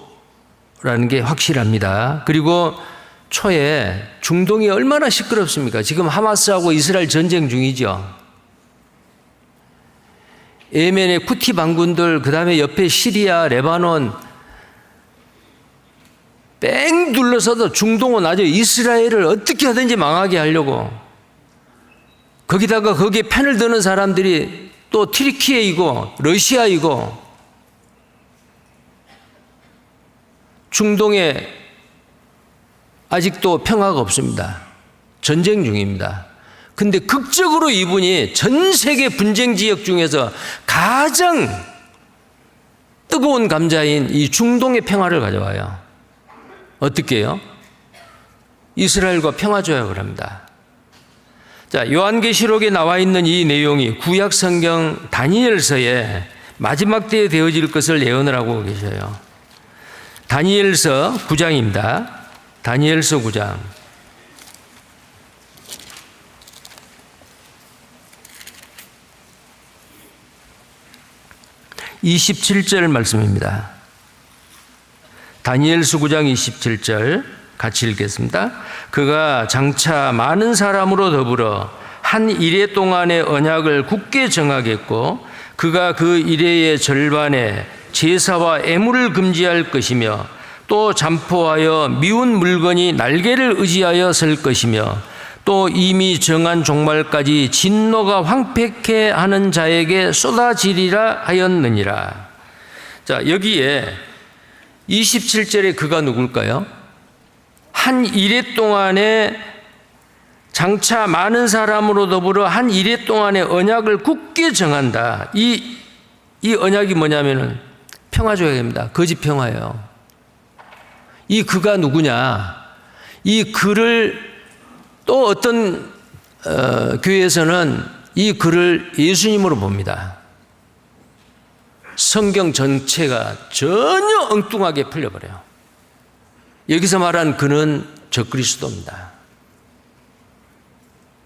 게 확실합니다. 그리고 초에 중동이 얼마나 시끄럽습니까? 지금 하마스하고 이스라엘 전쟁 중이죠. 예멘의 쿠티 반군들, 그 다음에 옆에 시리아, 레바논 뺑 둘러서도 중동은 아주 이스라엘을 어떻게 하든지 망하게 하려고, 거기다가 거기에 편을 드는 사람들이 또 튀르키예이고 러시아이고, 중동에 아직도 평화가 없습니다. 전쟁 중입니다. 근데 극적으로 이분이 전 세계 분쟁 지역 중에서 가장 뜨거운 감자인 이 중동의 평화를 가져와요. 어떻게 해요? 이스라엘과 평화 조약을 합니다. 자, 요한계시록에 나와 있는 이 내용이 구약 성경 다니엘서에 마지막 때에 되어질 것을 예언을 하고 계셔요. 다니엘서 9장입니다. 다니엘서 9장. 27절 말씀입니다. 다니엘서 9장 27절 같이 읽겠습니다. 그가 장차 많은 사람으로 더불어 한 이레 동안의 언약을 굳게 정하겠고 그가 그 이레의 절반에 제사와 애물을 금지할 것이며 또 잠포하여 미운 물건이 날개를 의지하여 설 것이며 또 이미 정한 종말까지 진노가 황폐케 하는 자에게 쏟아지리라 하였느니라. 자, 여기에 27절에 그가 누굴까요? 한 이레 동안에 장차 많은 사람으로 더불어 한 이레 동안의 언약을 굳게 정한다. 이 언약이 뭐냐면은 평화조약입니다. 거짓 평화예요. 이 그가 누구냐? 이 그를 또 어떤 교회에서는 이 그를 예수님으로 봅니다. 성경 전체가 전혀 엉뚱하게 풀려버려요. 여기서 말한 그는 적그리스도입니다.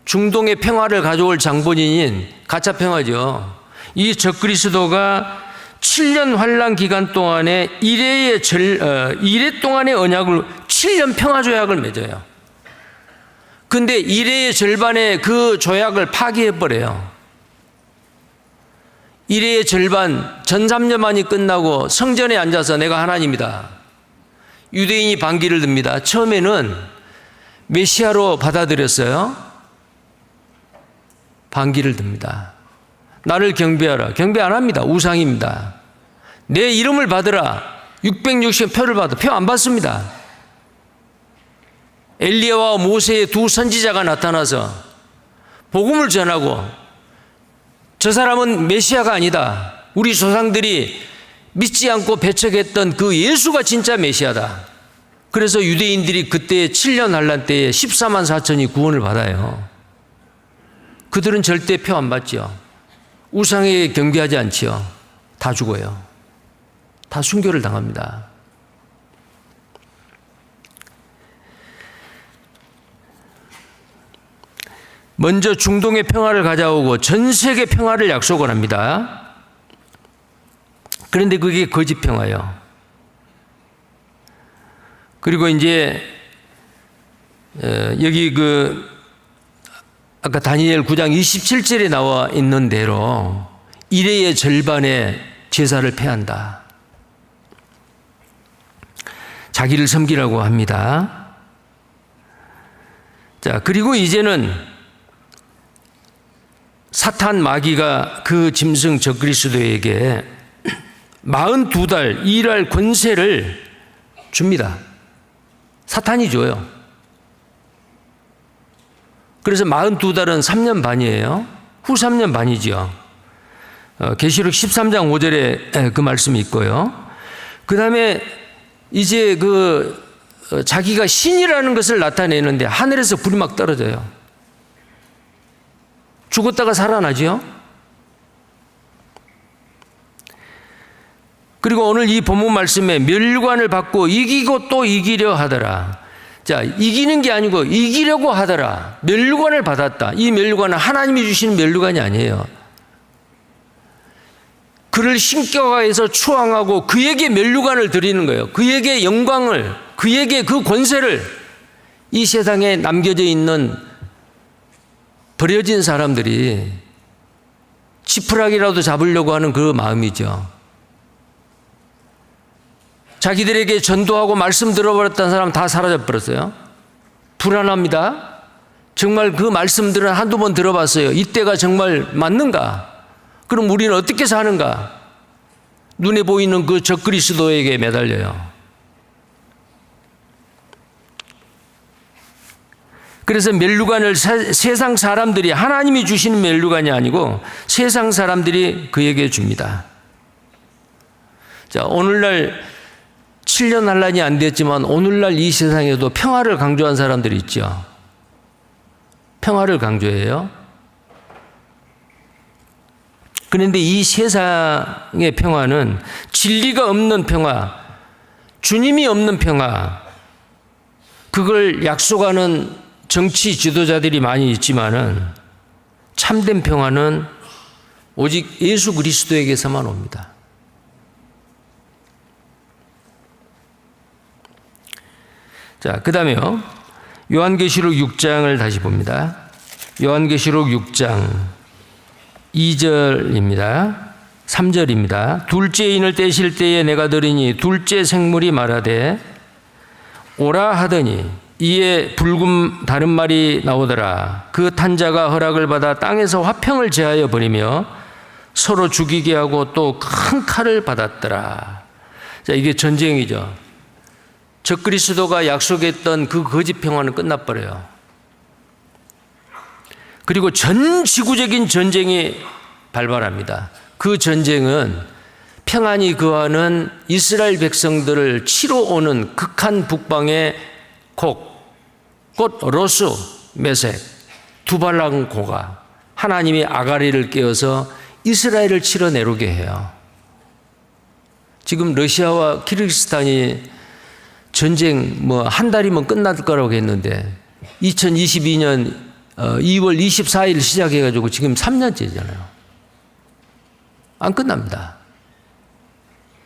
중동의 평화를 가져올 장본인인 가짜 평화죠. 이 적그리스도가 7년 환란 기간 동안에 이래 동안의 언약을 7년 평화 조약을 맺어요. 근데 이래의 절반의 그 조약을 파기해버려요. 이래의 절반, 전 3년만이 끝나고 성전에 앉아서 내가 하나님이다. 유대인이 반기를 듭니다. 처음에는 메시아로 받아들였어요. 반기를 듭니다. 나를 경배하라. 경배 안 합니다. 우상입니다. 내 이름을 받으라. 660 표를 받아. 표 안 받습니다. 엘리야와 모세의 두 선지자가 나타나서 복음을 전하고 저 사람은 메시아가 아니다. 우리 조상들이 믿지 않고 배척했던 그 예수가 진짜 메시아다. 그래서 유대인들이 그때 7년 환란 때에 14만 4천이 구원을 받아요. 그들은 절대 표 안 받죠. 우상에 경배하지 않지요. 다 죽어요. 다 순교를 당합니다. 먼저 중동의 평화를 가져오고 전 세계 평화를 약속을 합니다. 그런데 그게 거짓 평화예요. 그리고 이제 여기 아까 다니엘 9장 27절에 나와 있는 대로 이래의 절반의 제사를 폐한다. 자기를 섬기라고 합니다. 자, 그리고 이제는 사탄 마귀가 그 짐승 적그리스도에게 42달 일할 권세를 줍니다. 사탄이 줘요. 그래서 42달은 3년 반이에요. 후 3년 반이죠. 계시록 13장 5절에 그 말씀이 있고요. 그 다음에 이제 자기가 신이라는 것을 나타내는데 하늘에서 불이 막 떨어져요. 죽었다가 살아나죠. 그리고 오늘 이 본문 말씀에 멸관을 받고 이기고 또 이기려 하더라. 자, 이기는 게 아니고 이기려고 하더라. 멸관을 받았다. 이 멸관은 하나님이 주시는 멸관이 아니에요. 그를 신격화해서 추앙하고 그에게 멸관을 드리는 거예요. 그에게 영광을, 그에게 그 권세를 이 세상에 남겨져 있는 버려진 사람들이 지푸라기라도 잡으려고 하는 그 마음이죠. 자기들에게 전도하고 말씀 들어버렸던 사람 다 사라져버렸어요. 불안합니다. 정말 그 말씀들은 한두 번 들어봤어요. 이때가 정말 맞는가? 그럼 우리는 어떻게 사는가? 눈에 보이는 그 적그리스도에게 매달려요. 그래서 멸류관을 세상 사람들이, 하나님이 주시는 멸류관이 아니고 세상 사람들이 그에게 줍니다. 자, 오늘날 7년 환란이 안 됐지만 오늘날 이 세상에도 평화를 강조한 사람들이 있죠. 평화를 강조해요. 그런데 이 세상의 평화는 진리가 없는 평화, 주님이 없는 평화, 그걸 약속하는 정치 지도자들이 많이 있지만은 참된 평화는 오직 예수 그리스도에게서만 옵니다. 자, 그 다음에요. 요한계시록 6장을 다시 봅니다. 요한계시록 6장 2절입니다. 3절입니다. 둘째 인을 떼실 때에 내가 들으니 둘째 생물이 말하되 오라 하더니 이에 붉은 다른 말이 나오더라. 그 탄자가 허락을 받아 땅에서 화평을 제하여 버리며 서로 죽이게 하고 또 큰 칼을 받았더라. 자, 이게 전쟁이죠. 적그리스도가 약속했던 그 거짓 평화는 끝나버려요. 그리고 전 지구적인 전쟁이 발발합니다. 그 전쟁은 평안히 거하는 이스라엘 백성들을 치러 오는 극한 북방의 곧 로스, 메색, 두발랑 고가, 하나님이 아가리를 깨어서 이스라엘을 치러 내려오게 해요. 지금 러시아와 키르기스탄이 전쟁 뭐 한 달이면 끝날 거라고 했는데 2022년 2월 24일 시작해가지고 지금 3년째잖아요. 안 끝납니다.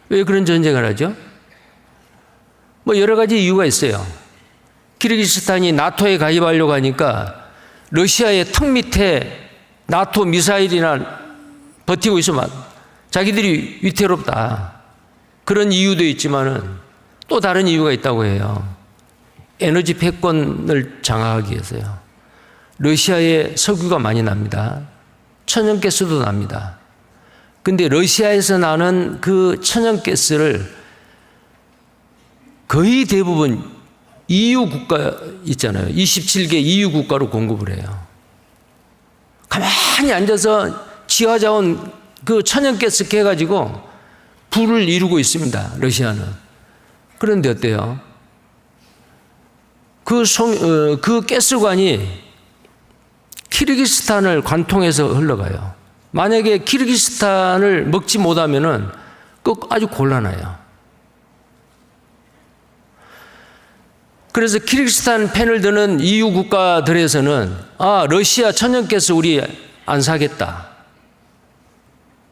왜 그런 전쟁을 하죠? 뭐 여러 가지 이유가 있어요. 키르기스탄이 나토에 가입하려고 하니까 러시아의 턱 밑에 나토 미사일이나 버티고 있으면 자기들이 위태롭다. 그런 이유도 있지만은 또 다른 이유가 있다고 해요. 에너지 패권을 장악하기 위해서요. 러시아에 석유가 많이 납니다. 천연가스도 납니다. 근데 러시아에서 나는 그 천연가스를 거의 대부분 EU 국가 있잖아요. 27개 EU 국가로 공급을 해요. 가만히 앉아서 지하자원 그 천연가스 캐가지고 부를 이루고 있습니다. 러시아는. 그런데 어때요? 그 가스관이 키르기스탄을 관통해서 흘러가요. 만약에 키르기스탄을 먹지 못하면은 아주 곤란해요. 그래서 키르기스탄 펜을 드는 EU 국가들에서는 러시아 천연가스 우리 안 사겠다.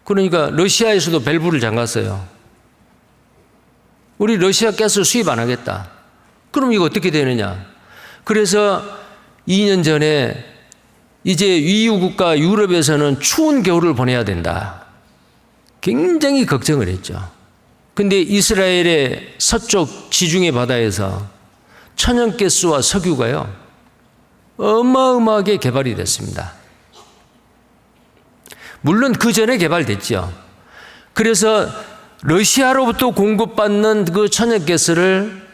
그러니까 러시아에서도 밸브를 잠갔어요. 우리 러시아 가스 수입 안 하겠다. 그럼 이거 어떻게 되느냐? 그래서 2년 전에 이제 EU 국가 유럽에서는 추운 겨울을 보내야 된다. 굉장히 걱정을 했죠. 근데 이스라엘의 서쪽 지중해 바다에서 천연가스와 석유가요, 어마어마하게 개발이 됐습니다. 물론 그 전에 개발됐죠. 그래서 러시아로부터 공급받는 그 천연가스를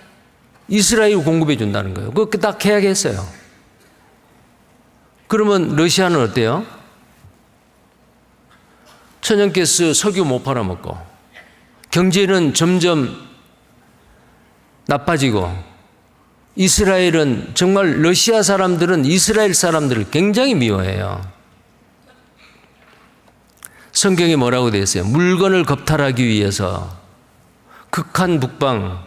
이스라엘이 공급해 준다는 거예요. 그거 딱 계약했어요. 그러면 러시아는 어때요? 천연가스, 석유 못 팔아먹고 경제는 점점 나빠지고 이스라엘은 정말 러시아 사람들은 이스라엘 사람들을 굉장히 미워해요. 성경에 뭐라고 되어 있어요? 물건을 겁탈하기 위해서 극한 북방,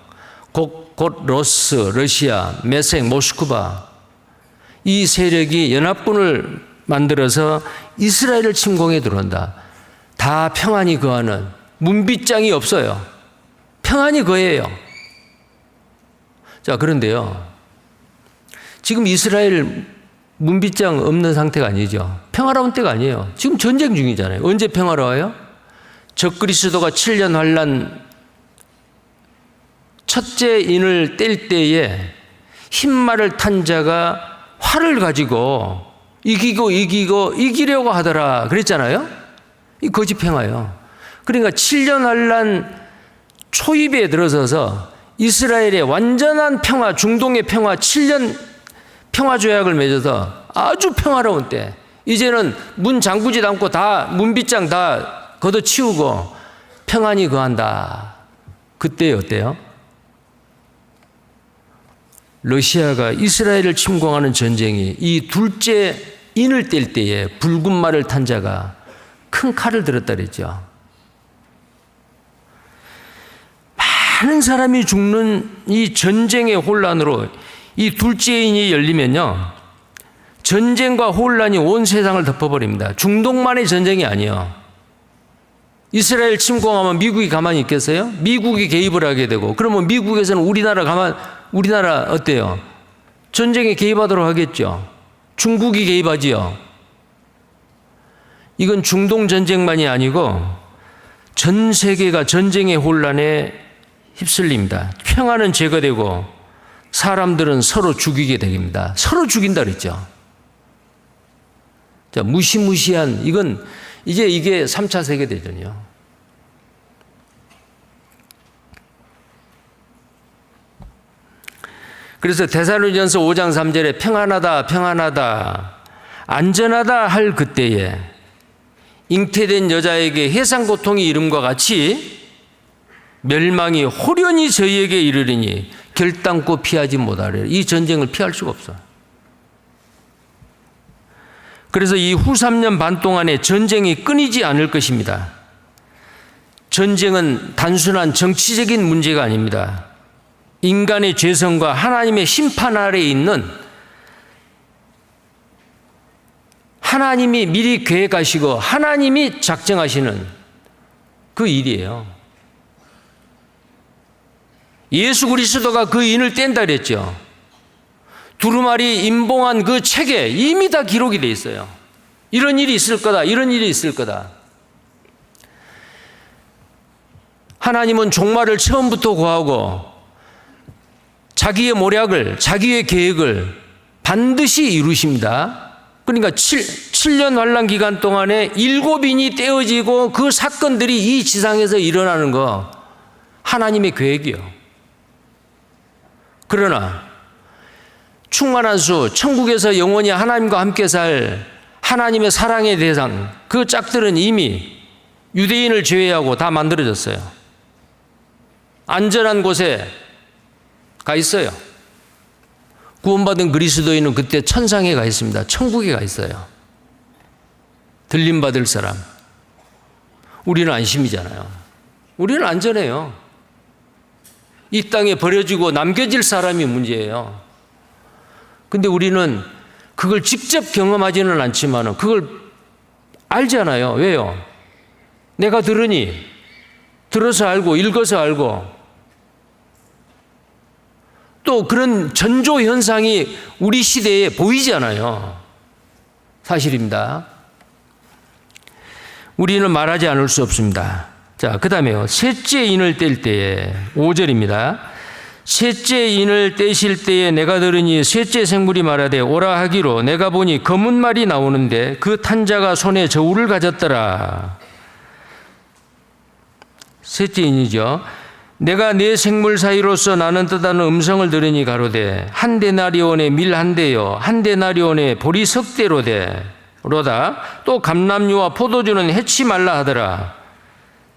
곧 로스, 러시아, 메섹, 모스크바 이 세력이 연합군을 만들어서 이스라엘을 침공해 들어온다. 다 평안히 거하는 문빗장이 없어요. 평안히 거해요. 자, 그런데요. 지금 이스라엘 문빗장 없는 상태가 아니죠. 평화로운 때가 아니에요. 지금 전쟁 중이잖아요. 언제 평화로워요? 적그리스도가 7년 환란 첫째 인을 뗄 때에 흰말을 탄 자가 활을 가지고 이기려고 하더라 그랬잖아요. 이 거짓 평화예요. 그러니까 7년 환란 초입에 들어서서 이스라엘의 완전한 평화, 중동의 평화, 7년 평화 조약을 맺어서 아주 평화로운 때, 이제는 문 잠그지 않고 다 문빗장 다 걷어치우고 평안히 거한다. 그때 어때요? 러시아가 이스라엘을 침공하는 전쟁이 이 둘째 인을 뗄 때에 붉은 말을 탄 자가 큰 칼을 들었다 그랬죠. 많은 사람이 죽는 이 전쟁의 혼란으로 이 둘째 인이 열리면요, 전쟁과 혼란이 온 세상을 덮어버립니다. 중동만의 전쟁이 아니에요. 이스라엘 침공하면 미국이 가만히 있겠어요? 미국이 개입을 하게 되고, 그러면 미국에서는 우리나라 어때요? 전쟁에 개입하도록 하겠죠. 중국이 개입하지요. 이건 중동 전쟁만이 아니고 전 세계가 전쟁의 혼란에 휩쓸립니다. 평화는 제거되고 사람들은 서로 죽이게 됩니다. 서로 죽인다 그랬죠. 자, 무시무시한, 이게 3차 세계대전이요. 그래서 데살로니가전서 5장 3절에 평안하다, 안전하다 할 그때에 잉태된 여자에게 해상 고통이 이름과 같이 멸망이 호련히 저희에게 이르리니 결단코 피하지 못하리라. 이 전쟁을 피할 수가 없어요. 그래서 이 후 3년 반 동안에 전쟁이 끊이지 않을 것입니다. 전쟁은 단순한 정치적인 문제가 아닙니다. 인간의 죄성과 하나님의 심판 아래에 있는 하나님이 미리 계획하시고 하나님이 작정하시는 그 일이에요. 예수 그리스도가 그 인을 뗀다 그랬죠. 두루마리 임봉한 그 책에 이미 다 기록이 돼 있어요. 이런 일이 있을 거다. 이런 일이 있을 거다. 하나님은 종말을 처음부터 구하고 자기의 모략을, 자기의 계획을 반드시 이루십니다. 그러니까 7년 환란 기간 동안에 7인이 떼어지고 그 사건들이 이 지상에서 일어나는 거 하나님의 계획이요. 그러나 충만한 수, 천국에서 영원히 하나님과 함께 살 하나님의 사랑의 대상, 그 짝들은 이미 유대인을 제외하고 다 만들어졌어요. 안전한 곳에 가 있어요. 구원받은 그리스도인은 그때 천상에 가 있습니다. 천국에 가 있어요. 들림받을 사람. 우리는 안심이잖아요. 우리는 안전해요. 이 땅에 버려지고 남겨질 사람이 문제예요. 근데 우리는 그걸 직접 경험하지는 않지만 그걸 알잖아요. 왜요? 내가 들으니, 들어서 알고, 읽어서 알고, 또 그런 전조 현상이 우리 시대에 보이잖아요. 사실입니다. 우리는 말하지 않을 수 없습니다. 자, 그 다음에요. 셋째 인을 뗄 때에 5절입니다. 셋째 인을 떼실 때에 내가 들으니 셋째 생물이 말하되 오라 하기로 내가 보니 검은 말이 나오는데 그 탄 자가 손에 저울을 가졌더라. 셋째 인이죠. 내가 네 생물 사이로서 나는 뜻하는 음성을 들으니 가로되 한 데나리온의 밀 한 대요 한 데나리온의 보리 석 대로다. 또 감람류와 포도주는 해치 말라 하더라.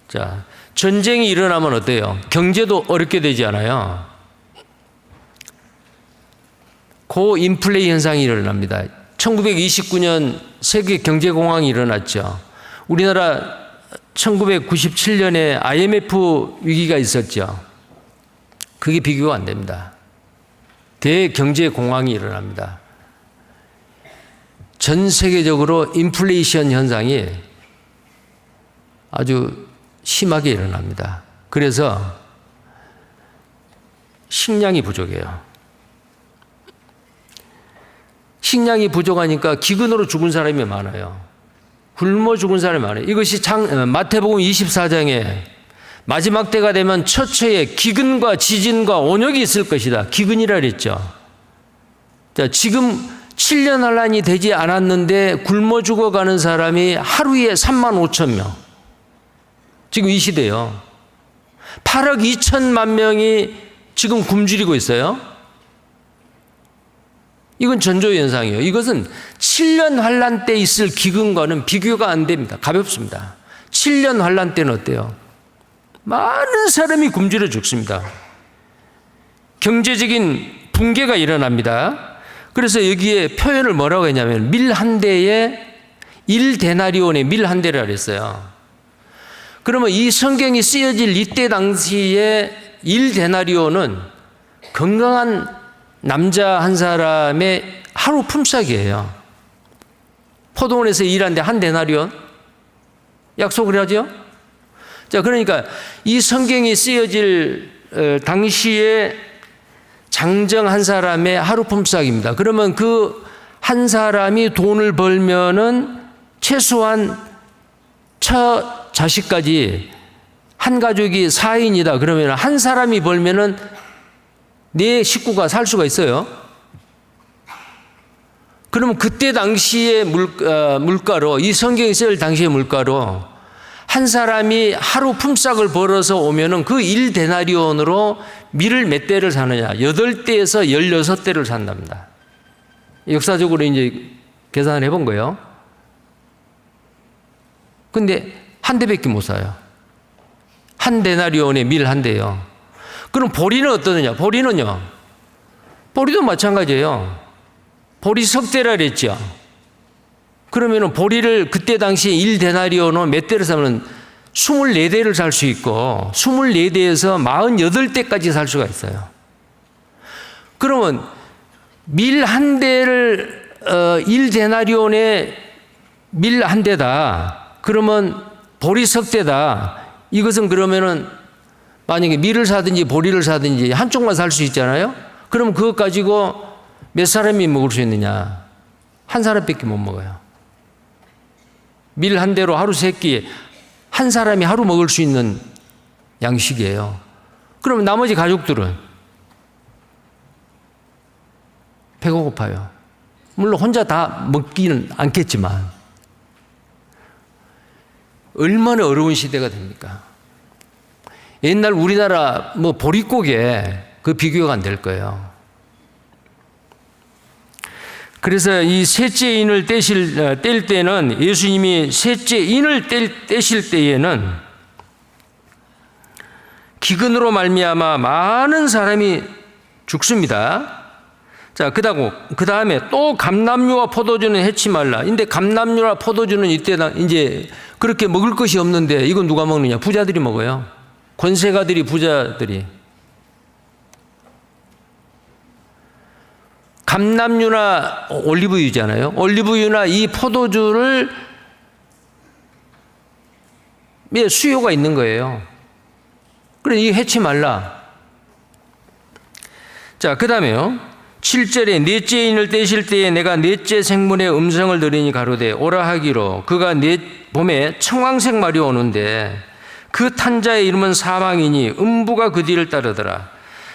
자, 전쟁이 일어나면 어때요? 경제도 어렵게 되지 않아요? 고인플레이 현상이 일어납니다. 1929년 세계 경제공황이 일어났죠. 우리나라 1997년에 IMF 위기가 있었죠. 그게 비교가 안 됩니다. 대경제공황이 일어납니다. 전 세계적으로 인플레이션 현상이 아주 심하게 일어납니다. 그래서 식량이 부족해요. 식량이 부족하니까 기근으로 죽은 사람이 많아요. 굶어 죽은 사람이 많아요. 이것이 마태복음 24장에 마지막 때가 되면 처처에 기근과 지진과 온역이 있을 것이다. 기근이라 그랬죠. 자, 지금 7년 환란이 되지 않았는데 굶어 죽어가는 사람이 하루에 3만 5천 명. 지금 이 시대요. 8억 2천만 명이 지금 굶주리고 있어요. 이건 전조현상이에요. 이것은 7년 환란 때 있을 기근과는 비교가 안 됩니다. 가볍습니다. 7년 환란 때는 어때요? 많은 사람이 굶주려 죽습니다. 경제적인 붕괴가 일어납니다. 그래서 여기에 표현을 뭐라고 했냐면 밀 한 대에 1데나리온의 밀 한 대라 그랬어요. 그러면 이 성경이 쓰여질 이때 당시에 1데나리온은 건강한 남자 한 사람의 하루 품삯이에요. 포도원에서 일하는데 한 데나리온? 약속을 하죠? 자, 그러니까 이 성경이 쓰여질 당시에 장정 한 사람의 하루 품삯입니다. 그러면 그 한 사람이 돈을 벌면은 최소한 처 자식까지 한 가족이 4인이다. 그러면 한 사람이 벌면은 네 식구가 살 수가 있어요. 그러면 그때 당시의 물가로, 이 성경이 쓰일 당시의 물가로 한 사람이 하루 품삯을 벌어서 오면은 그 1데나리온으로 밀을 몇 대를 사느냐? 8대에서 16대를 산답니다. 역사적으로 이제 계산을 해본 거예요. 근데 한 대밖에 못 사요. 한 데나리온에 밀 한 대요. 그럼 보리는 어떠느냐? 보리는요. 보리도 마찬가지예요. 보리 석 대라 그랬죠. 그러면은 보리를 그때 당시에 1데나리온으로 몇 대를 사면 24대를 살 수 있고 24대에서 48대까지 살 수가 있어요. 그러면 밀 한 대를 1데나리온에 밀 한 대다. 그러면 보리 석 대다. 이것은 그러면은 만약에 밀을 사든지 보리를 사든지 한쪽만 살 수 있잖아요. 그럼 그것 가지고 몇 사람이 먹을 수 있느냐? 한 사람밖에 못 먹어요. 밀 한 대로 하루 세 끼, 한 사람이 하루 먹을 수 있는 양식이에요. 그럼 나머지 가족들은 배가 고파요. 물론 혼자 다 먹기는 않겠지만 얼마나 어려운 시대가 됩니까? 옛날 우리나라 뭐 보릿고개 그 비교가 안 될 거예요. 그래서 이 셋째 인을 뗄 때는 예수님이 셋째 인을 떼실 때에는 기근으로 말미암아 많은 사람이 죽습니다. 자, 그 다음에 또 감람류와 포도주는 해치 말라. 근데 감람류와 포도주는 이때 이제 그렇게 먹을 것이 없는데 이건 누가 먹느냐? 부자들이 먹어요. 권세가들이, 부자들이. 감람류나 올리브유잖아요. 올리브유나 이 포도주를 수요가 있는 거예요. 그래, 이게 해치 말라. 자, 그 다음에요. 7절에 넷째 인을 떼실 때에 내가 넷째 생물의 음성을 들으니 가로되 오라 하기로 그가 봄에 청황색 말이 오는데 그 탄자의 이름은 사망이니 음부가 그 뒤를 따르더라.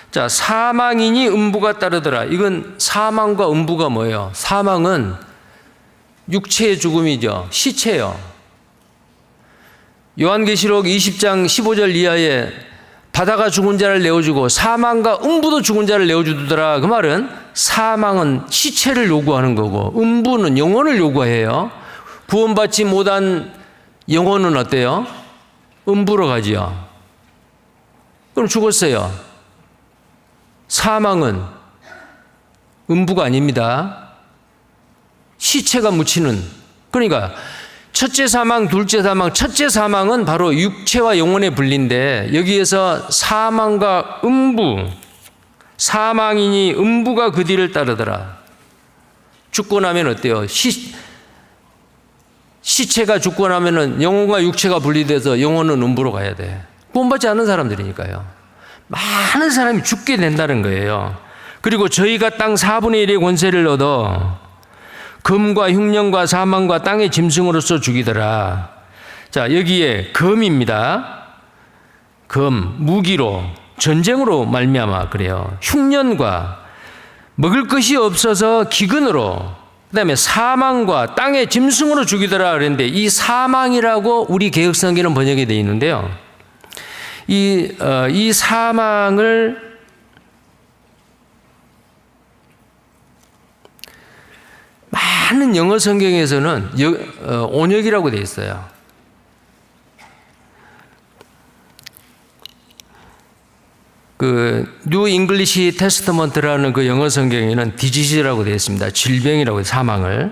자, 사망이니 음부가 따르더라. 이건 사망과 음부가 뭐예요? 사망은 육체의 죽음이죠. 시체요. 요한계시록 20장 15절 이하에 바다가 죽은 자를 내어주고 사망과 음부도 죽은 자를 내어주더라. 그 말은 사망은 시체를 요구하는 거고 음부는 영혼을 요구해요. 구원받지 못한 영혼은 어때요? 음부로 가지요. 그럼 죽었어요. 사망은 음부가 아닙니다. 시체가 묻히는. 그러니까 첫째 사망, 둘째 사망, 첫째 사망은 바로 육체와 영혼의 분리인데 여기에서 사망과 음부, 사망이니 음부가 그 뒤를 따르더라. 죽고 나면 어때요? 시체가 죽고 나면은 영혼과 육체가 분리돼서 영혼은 음부로 가야 돼. 구원받지 않은 사람들이니까요. 많은 사람이 죽게 된다는 거예요. 그리고 저희가 땅 4분의 1의 권세를 얻어 금과 흉년과 사망과 땅의 짐승으로서 죽이더라. 자, 여기에 금입니다. 금, 무기로, 전쟁으로 말미암아 그래요. 흉년과 먹을 것이 없어서 기근으로, 그 다음에 사망과 땅의 짐승으로 죽이더라 그랬는데 이 사망이라고 우리 개혁성경은 번역이 되어 있는데요. 이 사망을 많은 영어 성경에서는 온역이라고 되어 있어요. 그 뉴 잉글리시 테스터먼트라는 그 영어 성경에는 디지즈라고 되어 있습니다. 질병이라고 해요, 사망을.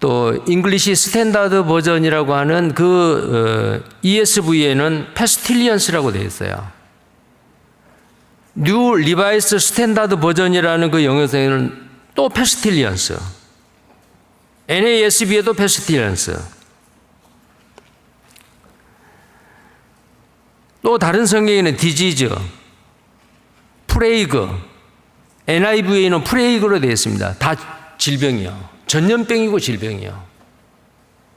또 잉글리시 스탠다드 버전이라고 하는 그 ESV에는 페스틸리언스라고 되어 있어요. 뉴 리바이스 스탠다드 버전이라는 그 영어에는 또 페스틸리언스. NASB에도 페스틸리언스. 또 다른 성경에는 디지즈, 프레이그, NIV에는 프레이그로 되어 있습니다. 다 질병이요. 전염병이고 질병이요.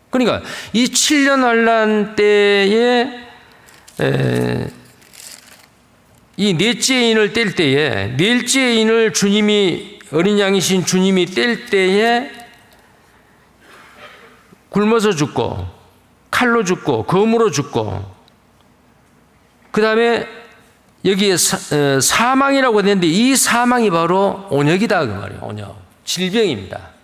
그러니까 이 7년 환란 때에 이 넷째 인을 뗄 때에 넷째 인을 주님이 어린 양이신 주님이 뗄 때에 굶어서 죽고 칼로 죽고 검으로 죽고 그 다음에 여기에 사망이라고 되는데 이 사망이 바로 온역이다 그 말이에요. 온역. 질병입니다.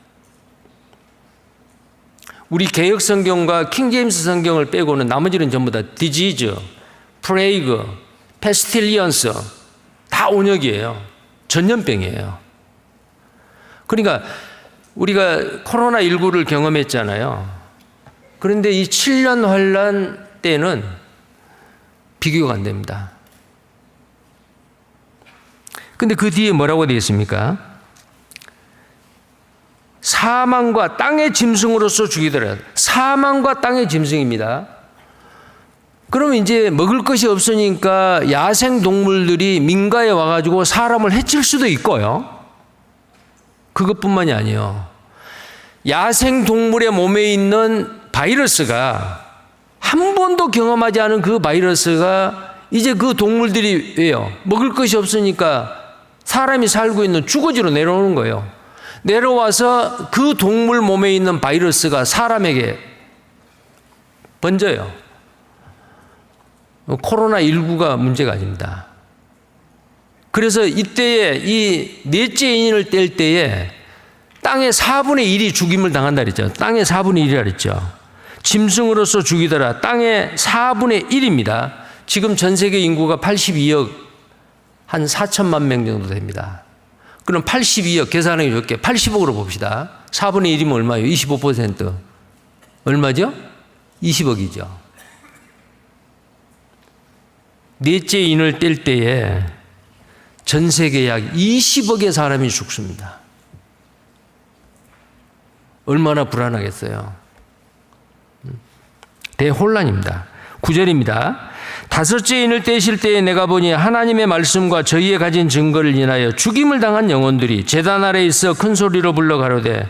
우리 개역 성경과 킹제임스 성경을 빼고는 나머지는 전부 다 디지즈, 프레이그, 페스틸리언스 다 온역이에요. 전염병이에요. 그러니까 우리가 코로나19를 경험했잖아요. 그런데 이 7년 환란 때는 비교가 안 됩니다. 근데 그 뒤에 뭐라고 되어 있습니까? 사망과 땅의 짐승으로서 죽이더라. 사망과 땅의 짐승입니다. 그러면 이제 먹을 것이 없으니까 야생 동물들이 민가에 와가지고 사람을 해칠 수도 있고요. 그것뿐만이 아니에요. 야생 동물의 몸에 있는 바이러스가 한 번도 경험하지 않은 그 바이러스가 이제 그 동물들이 왜요? 먹을 것이 없으니까 사람이 살고 있는 주거지로 내려오는 거예요. 내려와서 그 동물 몸에 있는 바이러스가 사람에게 번져요. 코로나19가 문제가 아닙니다. 그래서 이때에 이 넷째 인을 뗄 때에 땅의 4분의 1이 죽임을 당한다 그랬죠. 땅의 4분의 1이라 그랬죠. 짐승으로서 죽이더라. 땅의 4분의 1입니다. 지금 전 세계 인구가 82억 한 4천만 명 정도 됩니다. 그럼 82억 계산하기 좋게 80억으로 봅시다. 4분의 1이면 얼마예요? 25%. 얼마죠? 20억이죠. 넷째 인을 뗄 때에 전 세계 약 20억의 사람이 죽습니다. 얼마나 불안하겠어요. 대혼란입니다. 9절입니다. 다섯째 인을 떼실 때에 내가 보니 하나님의 말씀과 저희의 가진 증거를 인하여 죽임을 당한 영혼들이 제단 아래에 있어 큰 소리로 불러 가로되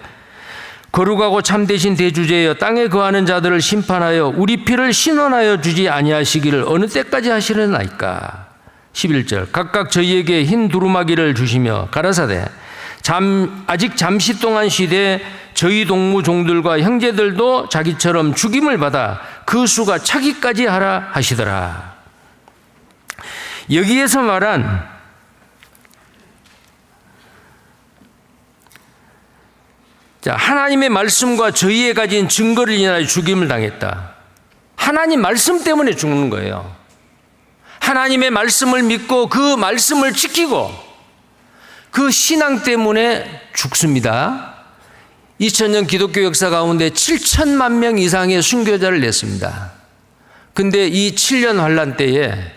거룩하고 참되신 대주제여 땅에 거하는 자들을 심판하여 우리 피를 신원하여 주지 아니하시기를 어느 때까지 하시려나이까. 11절 각각 저희에게 흰 두루마기를 주시며 가라사대 아직 잠시 동안 쉬되 저희 동무 종들과 형제들도 자기처럼 죽임을 받아 그 수가 차기까지 하라 하시더라. 여기에서 말한 하나님의 말씀과 저희의 가진 증거를 인하여 죽임을 당했다. 하나님 말씀 때문에 죽는 거예요. 하나님의 말씀을 믿고 그 말씀을 지키고 그 신앙 때문에 죽습니다. 2000년 기독교 역사 가운데 7천만 명 이상의 순교자를 냈습니다. 근데 이 7년 환란 때에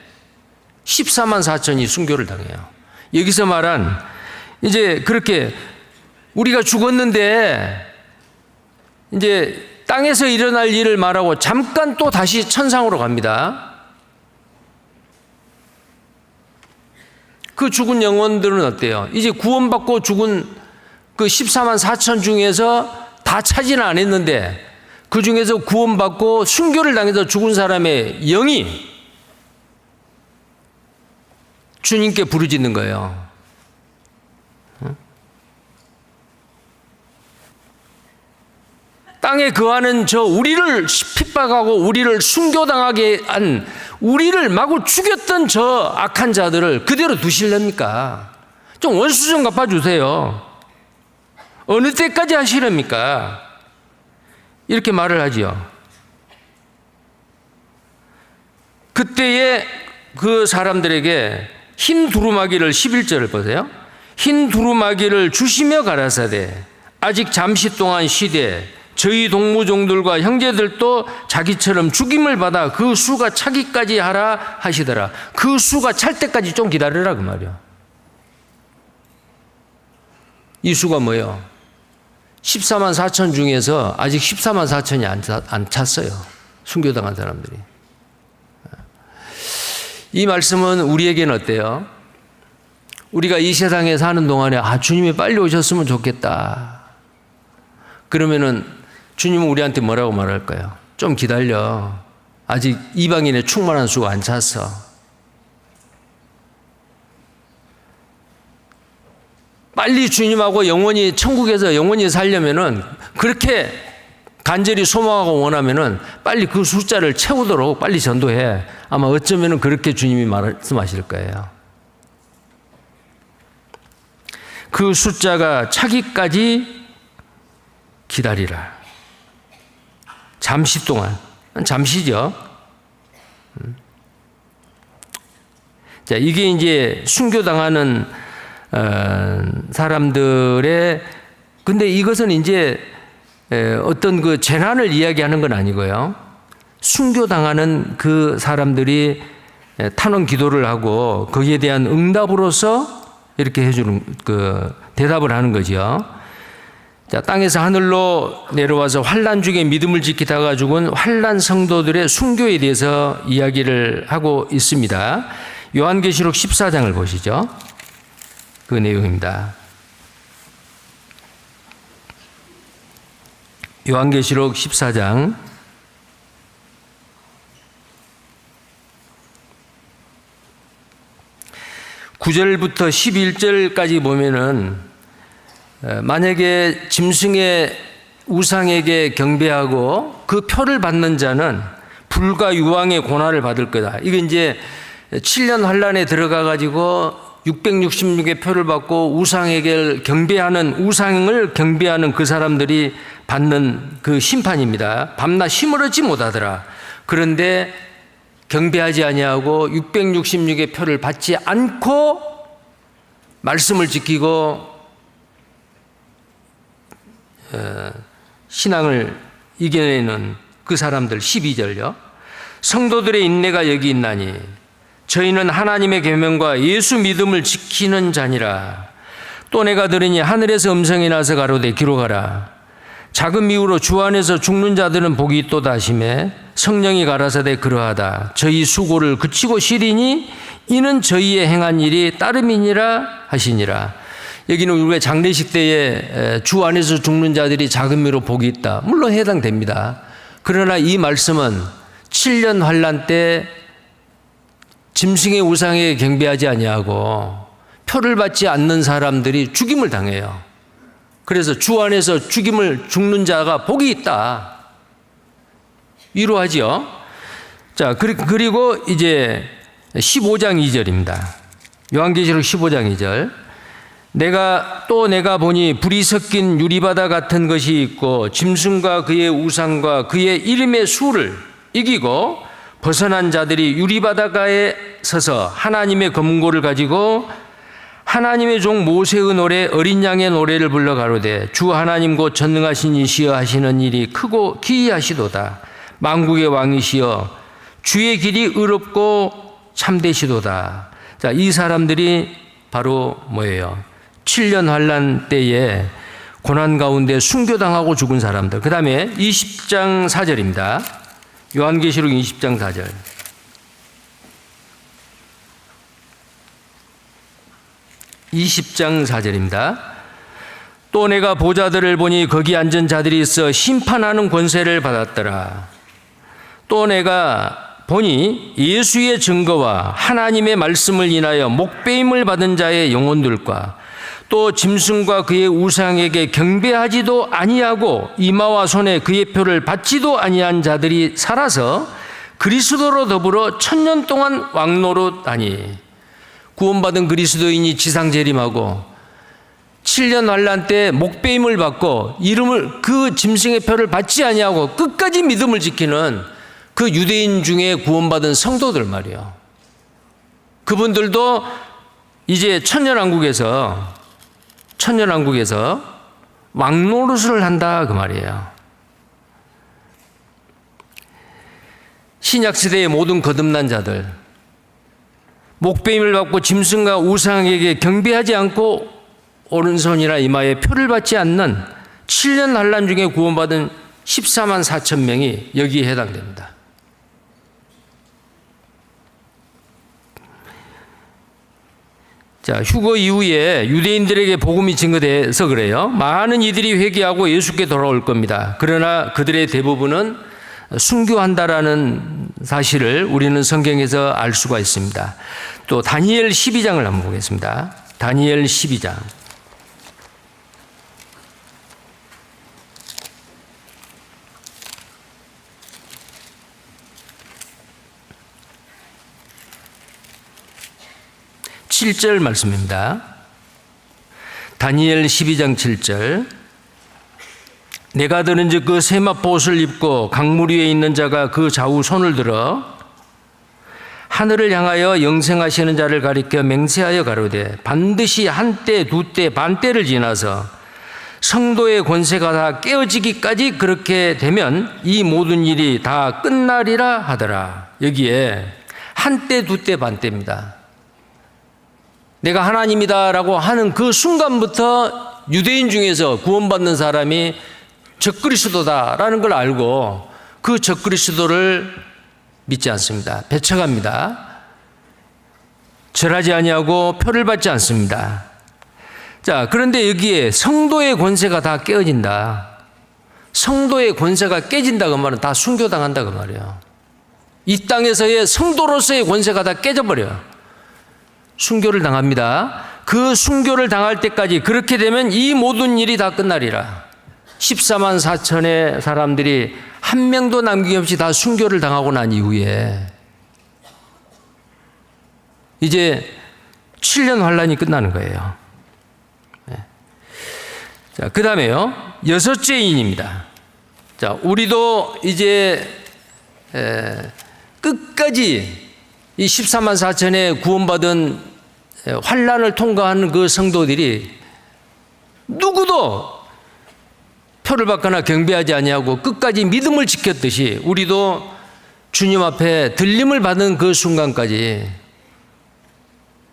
14만 4천이 순교를 당해요. 여기서 말한 이제 그렇게 우리가 죽었는데 이제 땅에서 일어날 일을 말하고 잠깐 또 다시 천상으로 갑니다. 그 죽은 영혼들은 어때요? 이제 구원받고 죽은 그 14만 4천 중에서 다 차지는 안 했는데 그 중에서 구원받고 순교를 당해서 죽은 사람의 영이 주님께 부르짖는 거예요. 땅에 거하는 저 우리를 핍박하고 우리를 순교당하게 한 우리를 마구 죽였던 저 악한 자들을 그대로 두실랍니까? 좀 원수 좀 갚아주세요. 어느 때까지 하시렵니까? 이렇게 말을 하지요. 그때에 그 사람들에게 흰 두루마기를 11절을 보세요. 흰 두루마기를 주시며 가라사대 아직 잠시 동안 쉬되 저희 동무종들과 형제들도 자기처럼 죽임을 받아 그 수가 차기까지 하라 하시더라. 그 수가 찰 때까지 좀 기다려라 그 말이야. 이 수가 뭐예요? 14만 4천 중에서 아직 14만 4천이 안 찼어요. 순교당한 사람들이. 이 말씀은 우리에게는 어때요? 우리가 이 세상에 사는 동안에 주님이 빨리 오셨으면 좋겠다. 그러면은 주님은 우리한테 뭐라고 말할까요? 좀 기다려. 아직 이방인의 충만한 수가 안 찼어. 빨리 주님하고 영원히 천국에서 영원히 살려면은 그렇게 간절히 소망하고 원하면은 빨리 그 숫자를 채우도록 빨리 전도해. 아마 어쩌면은 그렇게 주님이 말씀하실 거예요. 그 숫자가 차기까지 기다리라. 잠시 동안, 잠시죠. 자, 이게 이제 순교당하는 사람들의, 근데 이것은 이제 어떤 그 재난을 이야기하는 건 아니고요. 순교당하는 그 사람들이 탄원 기도를 하고 거기에 대한 응답으로서 이렇게 해주는 대답을 하는 거죠. 자, 땅에서 하늘로 내려와서 환난 중에 믿음을 지키다가 죽은 환난 성도들의 순교에 대해서 이야기를 하고 있습니다. 요한계시록 14장을 보시죠. 그 내용입니다. 요한계시록 14장 9절부터 11절까지 보면은 만약에 짐승의 우상에게 경배하고 그 표를 받는 자는 불과 유황의 고난을 받을 거다. 이게 이제 7년 환란에 들어가 가지고 666의 표를 받고 우상에게 경배하는, 우상을 경배하는 그 사람들이 받는 그 심판입니다. 밤낮 쉼을 얻지 못하더라. 그런데 경배하지 아니하고 666의 표를 받지 않고 말씀을 지키고 신앙을 이겨내는 그 사람들. 12절요. 성도들의 인내가 여기 있나니 저희는 하나님의 계명과 예수 믿음을 지키는 자니라. 또 내가 들으니 하늘에서 음성이 나서 가로되 기록하라. 작은 미우로 주 안에서 죽는 자들은 복이 있도다 하시매 성령이 가라사대 그러하다. 저희 수고를 그치고 쉬리니 이는 저희의 행한 일이 따름이니라 하시니라. 여기는 우리가 장례식 때에 주 안에서 죽는 자들이 작은 미로 복이 있다. 물론 해당됩니다. 그러나 이 말씀은 7년 환란 때 짐승의 우상에 경배하지 아니하고 표를 받지 않는 사람들이 죽임을 당해요. 그래서 주 안에서 죽는 자가 복이 있다. 위로하지요. 자, 그리고 이제 15장 2절입니다. 요한계시록 15장 2절. 내가 보니 불이 섞인 유리바다 같은 것이 있고 짐승과 그의 우상과 그의 이름의 수를 이기고 벗어난 자들이 유리바다가에 서서 하나님의 검은고를 가지고 하나님의 종 모세의 노래 어린 양의 노래를 불러 가로되 주 하나님 곧 전능하신 이시여 하시는 일이 크고 기이하시도다. 만국의 왕이시여 주의 길이 의롭고 참되시도다. 자, 이 사람들이 바로 뭐예요? 7년 환란 때에 고난 가운데 순교당하고 죽은 사람들. 그 다음에 20장 4절입니다. 요한계시록 20장 4절. 또 내가 보좌들을 보니 거기 앉은 자들이 있어 심판하는 권세를 받았더라. 또 내가 보니 예수의 증거와 하나님의 말씀을 인하여 목배임을 받은 자의 영혼들과 또 짐승과 그의 우상에게 경배하지도 아니하고 이마와 손에 그의 표를 받지도 아니한 자들이 살아서 그리스도로 더불어 1000년 동안 왕노릇하니. 구원받은 그리스도인이 지상 재림하고 7년 환란 때 목배임을 받고 이름을 그 짐승의 표를 받지 아니하고 끝까지 믿음을 지키는 그 유대인 중에 구원받은 성도들 말이에요. 그분들도 이제 천년왕국에서 왕노릇을 한다 그 말이에요. 신약시대의 모든 거듭난 자들, 목배임을 받고 짐승과 우상에게 경배하지 않고 오른손이나 이마에 표를 받지 않는 7년 환란 중에 구원받은 14만 4천 명이 여기에 해당됩니다. 자, 휴거 이후에 유대인들에게 복음이 증거돼서 그래요. 많은 이들이 회개하고 예수께 돌아올 겁니다. 그러나 그들의 대부분은 순교한다라는 사실을 우리는 성경에서 알 수가 있습니다. 또 다니엘 12장을 한번 보겠습니다. 다니엘 12장. (7절) 말씀입니다. 다니엘 12장 7절. 내가 들은즉 그 세마포 옷을 입고 강물 위에 있는 자가 그 좌우 손을 들어 하늘을 향하여 영생하시는 자를 가리켜 맹세하여 가로되 반드시 한때 두때 반때를 지나서 성도의 권세가 다 깨어지기까지 그렇게 되면 이 모든 일이 다 끝나리라 하더라. 여기에 한때 두때 반때입니다. 내가 하나님이다라고 하는 그 순간부터 유대인 중에서 구원받는 사람이 적그리스도다라는 걸 알고 그 적그리스도를 믿지 않습니다. 배척합니다. 절하지 아니하고 표를 받지 않습니다. 자, 그런데 여기에 성도의 권세가 다 깨어진다. 성도의 권세가 깨진다 그 말은 다 순교당한다 그 말이에요. 이 땅에서의 성도로서의 권세가 다 깨져버려요. 순교를 당합니다. 그 순교를 당할 때까지 그렇게 되면 이 모든 일이 다 끝나리라. 14만 4천의 사람들이 한 명도 남김없이 다 순교를 당하고 난 이후에 이제 7년 환란이 끝나는 거예요. 자, 그 다음에요. 여섯째 인입니다. 자, 우리도 이제 끝까지 이 14만 4천의 구원받은 환란을 통과하는 그 성도들이 누구도 표를 받거나 경배하지 아니하고 끝까지 믿음을 지켰듯이 우리도 주님 앞에 들림을 받은 그 순간까지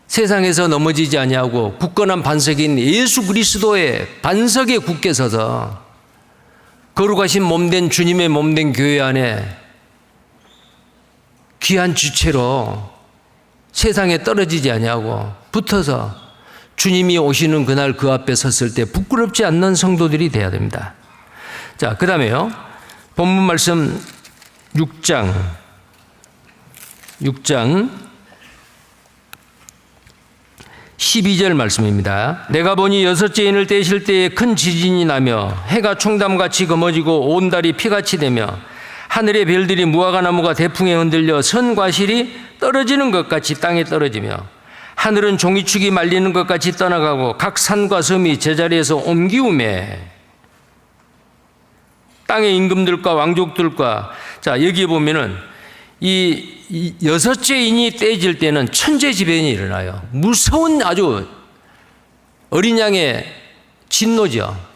세상에서 넘어지지 아니하고 굳건한 반석인 예수 그리스도의 반석에 굳게 서서 거룩하신 몸된 주님의 몸된 교회 안에 귀한 주체로 세상에 떨어지지 아니하고 붙어서 주님이 오시는 그날 그 앞에 섰을 때 부끄럽지 않는 성도들이 되어야 됩니다. 자, 그 다음에요. 본문 말씀 6장 12절 말씀입니다. 내가 보니 여섯째 인을 떼실 때에 큰 지진이 나며 해가 총담같이 검어지고 온 달이 피같이 되며 하늘의 별들이 무화과나무가 대풍에 흔들려 선 과실이 떨어지는 것 같이 땅에 떨어지며 하늘은 종이축이 말리는 것 같이 떠나가고 각 산과 섬이 제자리에서 옮기우매 땅의 임금들과 왕족들과 자 여기에 보면은 이 여섯째 인이 떼질 때는 천재지변이 일어나요. 무서운 아주 어린 양의 진노죠.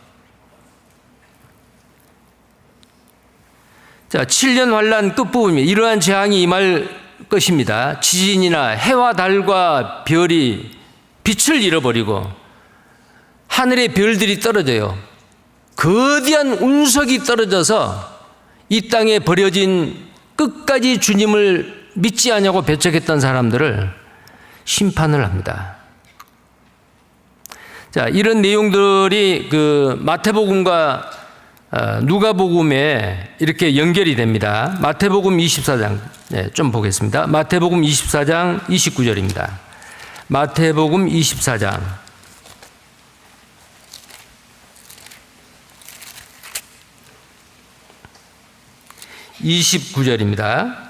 자, 7년 환란 끝부분에 이러한 재앙이 임할 것입니다. 지진이나 해와 달과 별이 빛을 잃어버리고 하늘의 별들이 떨어져요. 거대한 운석이 떨어져서 이 땅에 버려진 끝까지 주님을 믿지 않냐고 배척했던 사람들을 심판을 합니다. 자, 이런 내용들이 그 마태복음과 누가복음에 이렇게 연결이 됩니다. 마태복음 24장 좀 보겠습니다. 마태복음 24장 29절입니다. 마태복음 24장 29절입니다.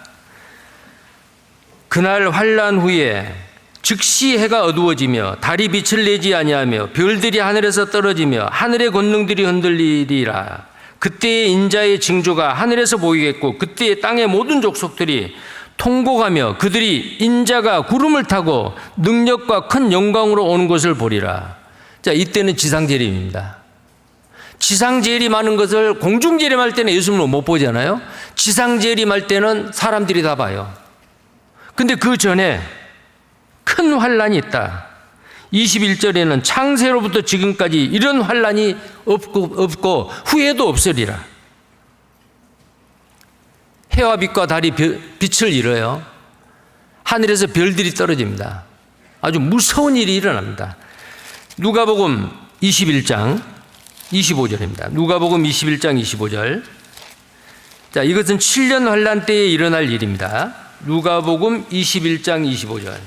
그날 환란 후에 즉시 해가 어두워지며 달이 빛을 내지 아니하며 별들이 하늘에서 떨어지며 하늘의 권능들이 흔들리리라. 그때의 인자의 징조가 하늘에서 보이겠고 그때의 땅의 모든 족속들이 통곡하며 그들이 인자가 구름을 타고 능력과 큰 영광으로 오는 것을 보리라. 자, 이때는 지상재림입니다. 지상재림하는 것을 공중재림할 때는 예수님은 못 보잖아요. 지상재림할 때는 사람들이 다 봐요. 근데 그 전에 큰 환란이 있다. 21절에는 창세로부터 지금까지 이런 환란이 없고 후에도 없으리라. 해와 빛과 달이 빛을 잃어요. 하늘에서 별들이 떨어집니다. 아주 무서운 일이 일어납니다. 누가복음 21장 25절입니다. 누가복음 21장 25절. 자, 이것은 7년 환란 때에 일어날 일입니다. 누가복음 21장 25절.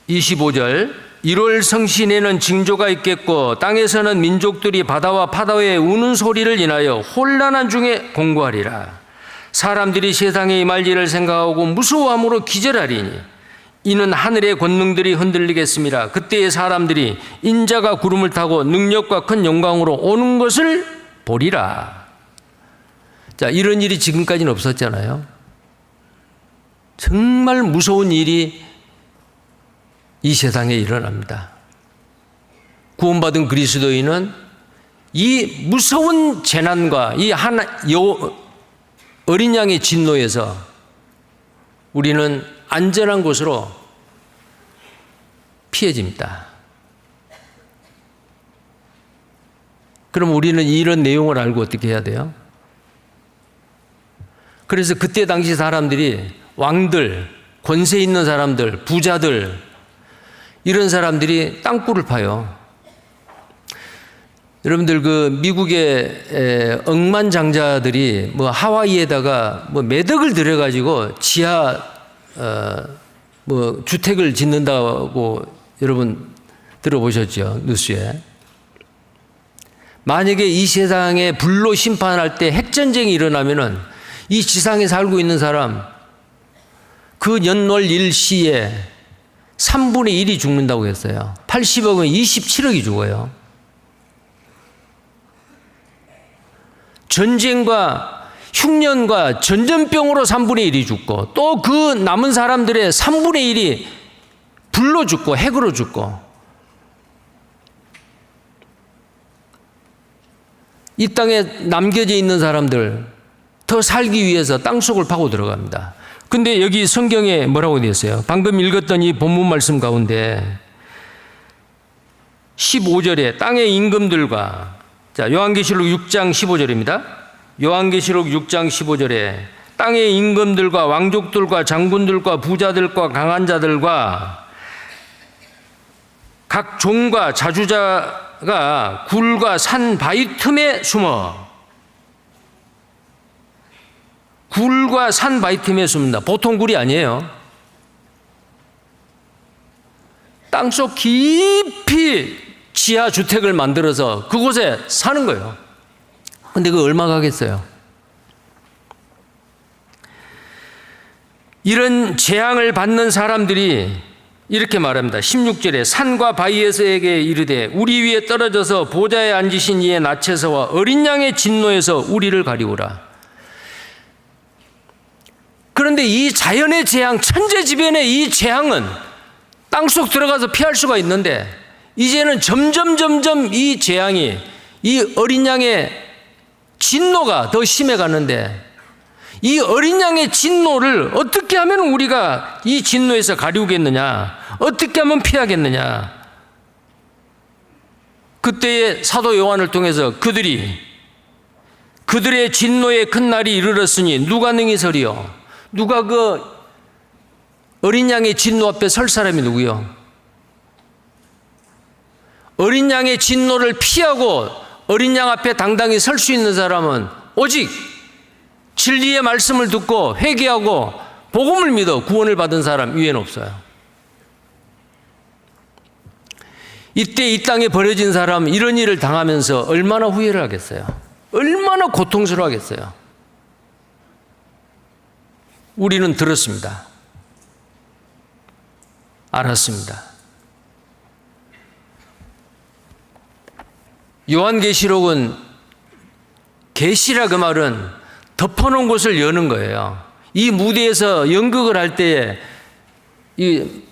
(25절) 1월 성신에는 징조가 있겠고 땅에서는 민족들이 바다와 파도의 우는 소리를 인하여 혼란한 중에 공고하리라. 사람들이 세상에 임할 일을 생각하고 무서워함으로 기절하리니 이는 하늘의 권능들이 흔들리겠습니다. 그때의 사람들이 인자가 구름을 타고 능력과 큰 영광으로 오는 것을 보리라. 자, 이런 일이 지금까지는 없었잖아요. 정말 무서운 일이 이 세상에 일어납니다. 구원받은 그리스도인은 이 무서운 재난과 이 어린 양의 진노에서 우리는 안전한 곳으로 피해집니다. 그럼 우리는 이런 내용을 알고 어떻게 해야 돼요? 그래서 그때 당시 사람들이 왕들, 권세 있는 사람들, 부자들, 이런 사람들이 땅굴을 파요. 여러분들 그 미국의 억만장자들이 뭐 하와이에다가 뭐 매덕을 들여가지고 지하 뭐 주택을 짓는다고 여러분 들어보셨죠? 뉴스에. 만약에 이 세상에 불로 심판할 때 핵전쟁이 일어나면은 이 지상에 살고 있는 사람 그 연월 일시에 3분의 1이 죽는다고 했어요. 80억은 27억이 죽어요. 전쟁과 흉년과 전염병으로 3분의 1이 죽고 또 그 남은 사람들의 3분의 1이 불로 죽고 핵으로 죽고 이 땅에 남겨져 있는 사람들 더 살기 위해서 땅속을 파고 들어갑니다. 근데 여기 성경에 뭐라고 되어 있어요? 방금 읽었던 이 본문 말씀 가운데 15절에 땅의 임금들과, 자, 요한계시록 6장 15절입니다. 요한계시록 6장 15절에 땅의 임금들과 왕족들과 장군들과 부자들과 강한 자들과 각 종과 자주자가 굴과 산 바위 틈에 숨어. 굴과 산 바위 틈에 숨는다. 보통 굴이 아니에요. 땅속 깊이 지하 주택을 만들어서 그곳에 사는 거예요. 근데 그거 얼마 가겠어요? 이런 재앙을 받는 사람들이 이렇게 말합니다. 16절에 산과 바위에서에게 이르되 우리 위에 떨어져서 보좌에 앉으신 이의 낯에서와 어린 양의 진노에서 우리를 가리우라. 그런데 이 자연의 재앙, 천재지변의 이 재앙은 땅속 들어가서 피할 수가 있는데 이제는 점점 이 재앙이 이 어린 양의 진노가 더 심해가는데 이 어린 양의 진노를 어떻게 하면 우리가 이 진노에서 가리우겠느냐? 어떻게 하면 피하겠느냐? 그때의 사도 요한을 통해서 그들의 진노의 큰 날이 이르렀으니 누가 능히 서리요? 누가 그 어린 양의 진노 앞에 설 사람이 누구요? 어린 양의 진노를 피하고 어린 양 앞에 당당히 설 수 있는 사람은 오직 진리의 말씀을 듣고 회개하고 복음을 믿어 구원을 받은 사람 이외에는 없어요. 이때 이 땅에 버려진 사람 이런 일을 당하면서 얼마나 후회를 하겠어요? 얼마나 고통스러워하겠어요? 우리는 들었습니다. 알았습니다. 요한계시록은 계시라 그 말은 덮어놓은 곳을 여는 거예요. 이 무대에서 연극을 할 때에 이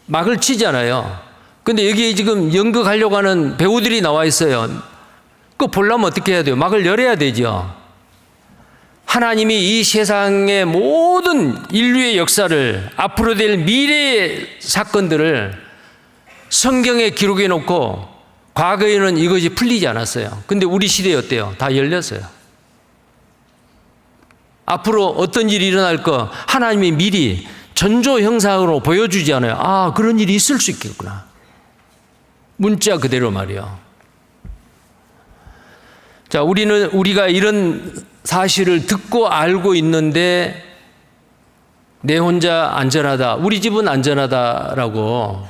막을 치잖아요. 근데 여기 지금 연극하려고 하는 배우들이 나와 있어요. 그거 보려면 어떻게 해야 돼요? 막을 열어야 되죠. 하나님이 이 세상의 모든 인류의 역사를 앞으로 될 미래의 사건들을 성경에 기록해 놓고 과거에는 이것이 풀리지 않았어요. 근데 우리 시대에 어때요? 다 열렸어요. 앞으로 어떤 일이 일어날 거 하나님이 미리 전조 형상으로 보여주지 않아요. 아, 그런 일이 있을 수 있겠구나. 문자 그대로 말이요. 자, 우리가 이런 사실을 듣고 알고 있는데 내 혼자 안전하다, 우리 집은 안전하다라고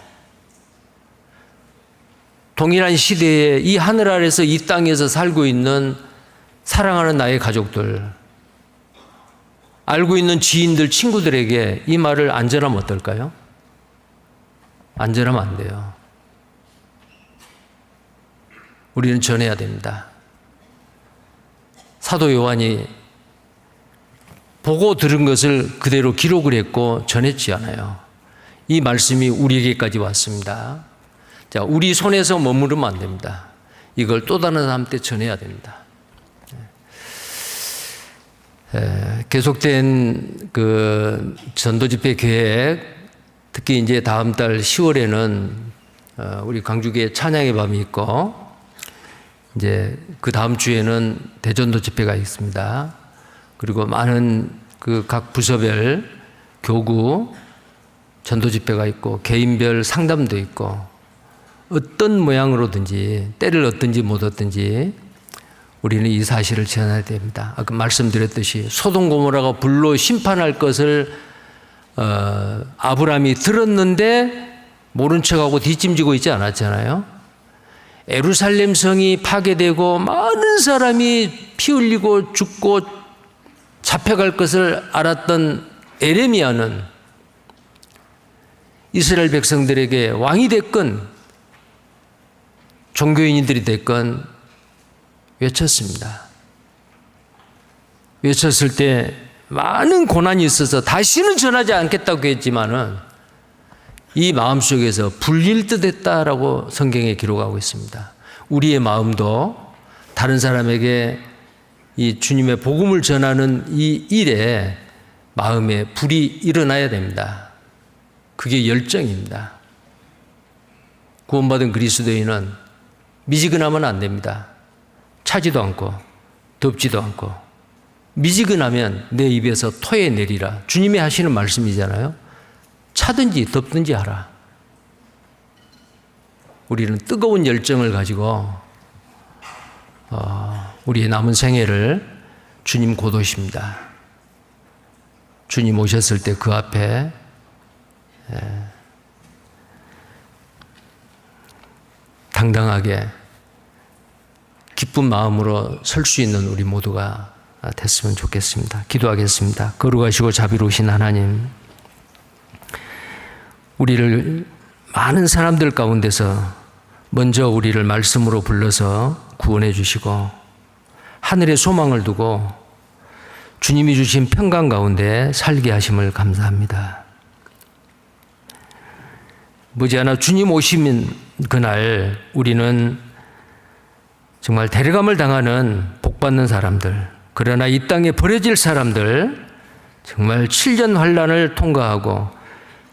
동일한 시대에 이 하늘 아래서 이 땅에서 살고 있는 사랑하는 나의 가족들, 알고 있는 지인들, 친구들에게 이 말을 안전하면 어떨까요? 안전하면 안 돼요. 우리는 전해야 됩니다. 사도 요한이 보고 들은 것을 그대로 기록을 했고 전했지 않아요. 이 말씀이 우리에게까지 왔습니다. 자, 우리 손에서 머무르면 안 됩니다. 이걸 또 다른 사람한테 전해야 됩니다. 계속된 그 전도 집회 계획, 특히 이제 다음 달 10월에는 우리 광주교회 찬양의 밤이 있고, 이제 그 다음 주에는 대전도 집회가 있습니다. 그리고 많은 그 각 부서별 교구 전도 집회가 있고, 개인별 상담도 있고, 어떤 모양으로든지 때를 얻든지 못 얻든지 우리는 이 사실을 전해야 됩니다. 아까 말씀드렸듯이 소돔 고모라가 불로 심판할 것을 아브라함이 들었는데 모른 척하고 뒷짐지고 있지 않았잖아요. 예루살렘 성이 파괴되고 많은 사람이 피 흘리고 죽고 잡혀갈 것을 알았던 에레미야는 이스라엘 백성들에게 왕이 됐건 종교인들이 됐건 외쳤습니다. 외쳤을 때 많은 고난이 있어서 다시는 전하지 않겠다고 했지만은 이 마음속에서 불릴 듯 했다라고 성경에 기록하고 있습니다. 우리의 마음도 다른 사람에게 이 주님의 복음을 전하는 이 일에 마음에 불이 일어나야 됩니다. 그게 열정입니다. 구원받은 그리스도인은 미지근하면 안 됩니다. 차지도 않고 덥지도 않고. 미지근하면 내 입에서 토해내리라. 주님이 하시는 말씀이잖아요. 차든지 덥든지 하라. 우리는 뜨거운 열정을 가지고 우리의 남은 생애를 주님 곧 오십니다. 주님 오셨을 때 그 앞에 당당하게 기쁜 마음으로 설 수 있는 우리 모두가 됐으면 좋겠습니다. 기도하겠습니다. 거룩하시고 자비로우신 하나님, 우리를 많은 사람들 가운데서 먼저 우리를 말씀으로 불러서 구원해 주시고 하늘에 소망을 두고 주님이 주신 평강 가운데 살게 하심을 감사합니다. 머지않아 주님 오시면 그날 우리는 정말 데려감을 당하는 복받는 사람들, 그러나 이 땅에 버려질 사람들, 정말 7년 환난을 통과하고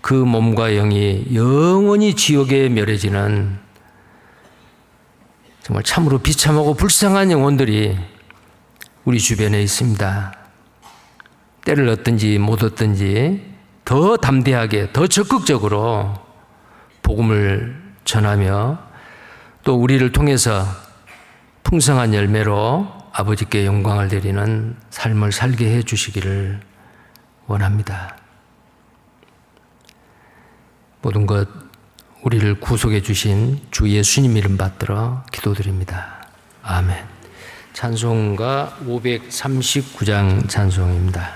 그 몸과 영이 영원히 지옥에 멸해지는 정말 참으로 비참하고 불쌍한 영혼들이 우리 주변에 있습니다. 때를 얻든지 못 얻든지 더 담대하게, 더 적극적으로 복음을 전하며 또 우리를 통해서 풍성한 열매로 아버지께 영광을 드리는 삶을 살게 해 주시기를 원합니다. 모든 것 우리를 구속해 주신 주 예수님 이름 받들어 기도드립니다. 아멘. 찬송가 539장 찬송입니다.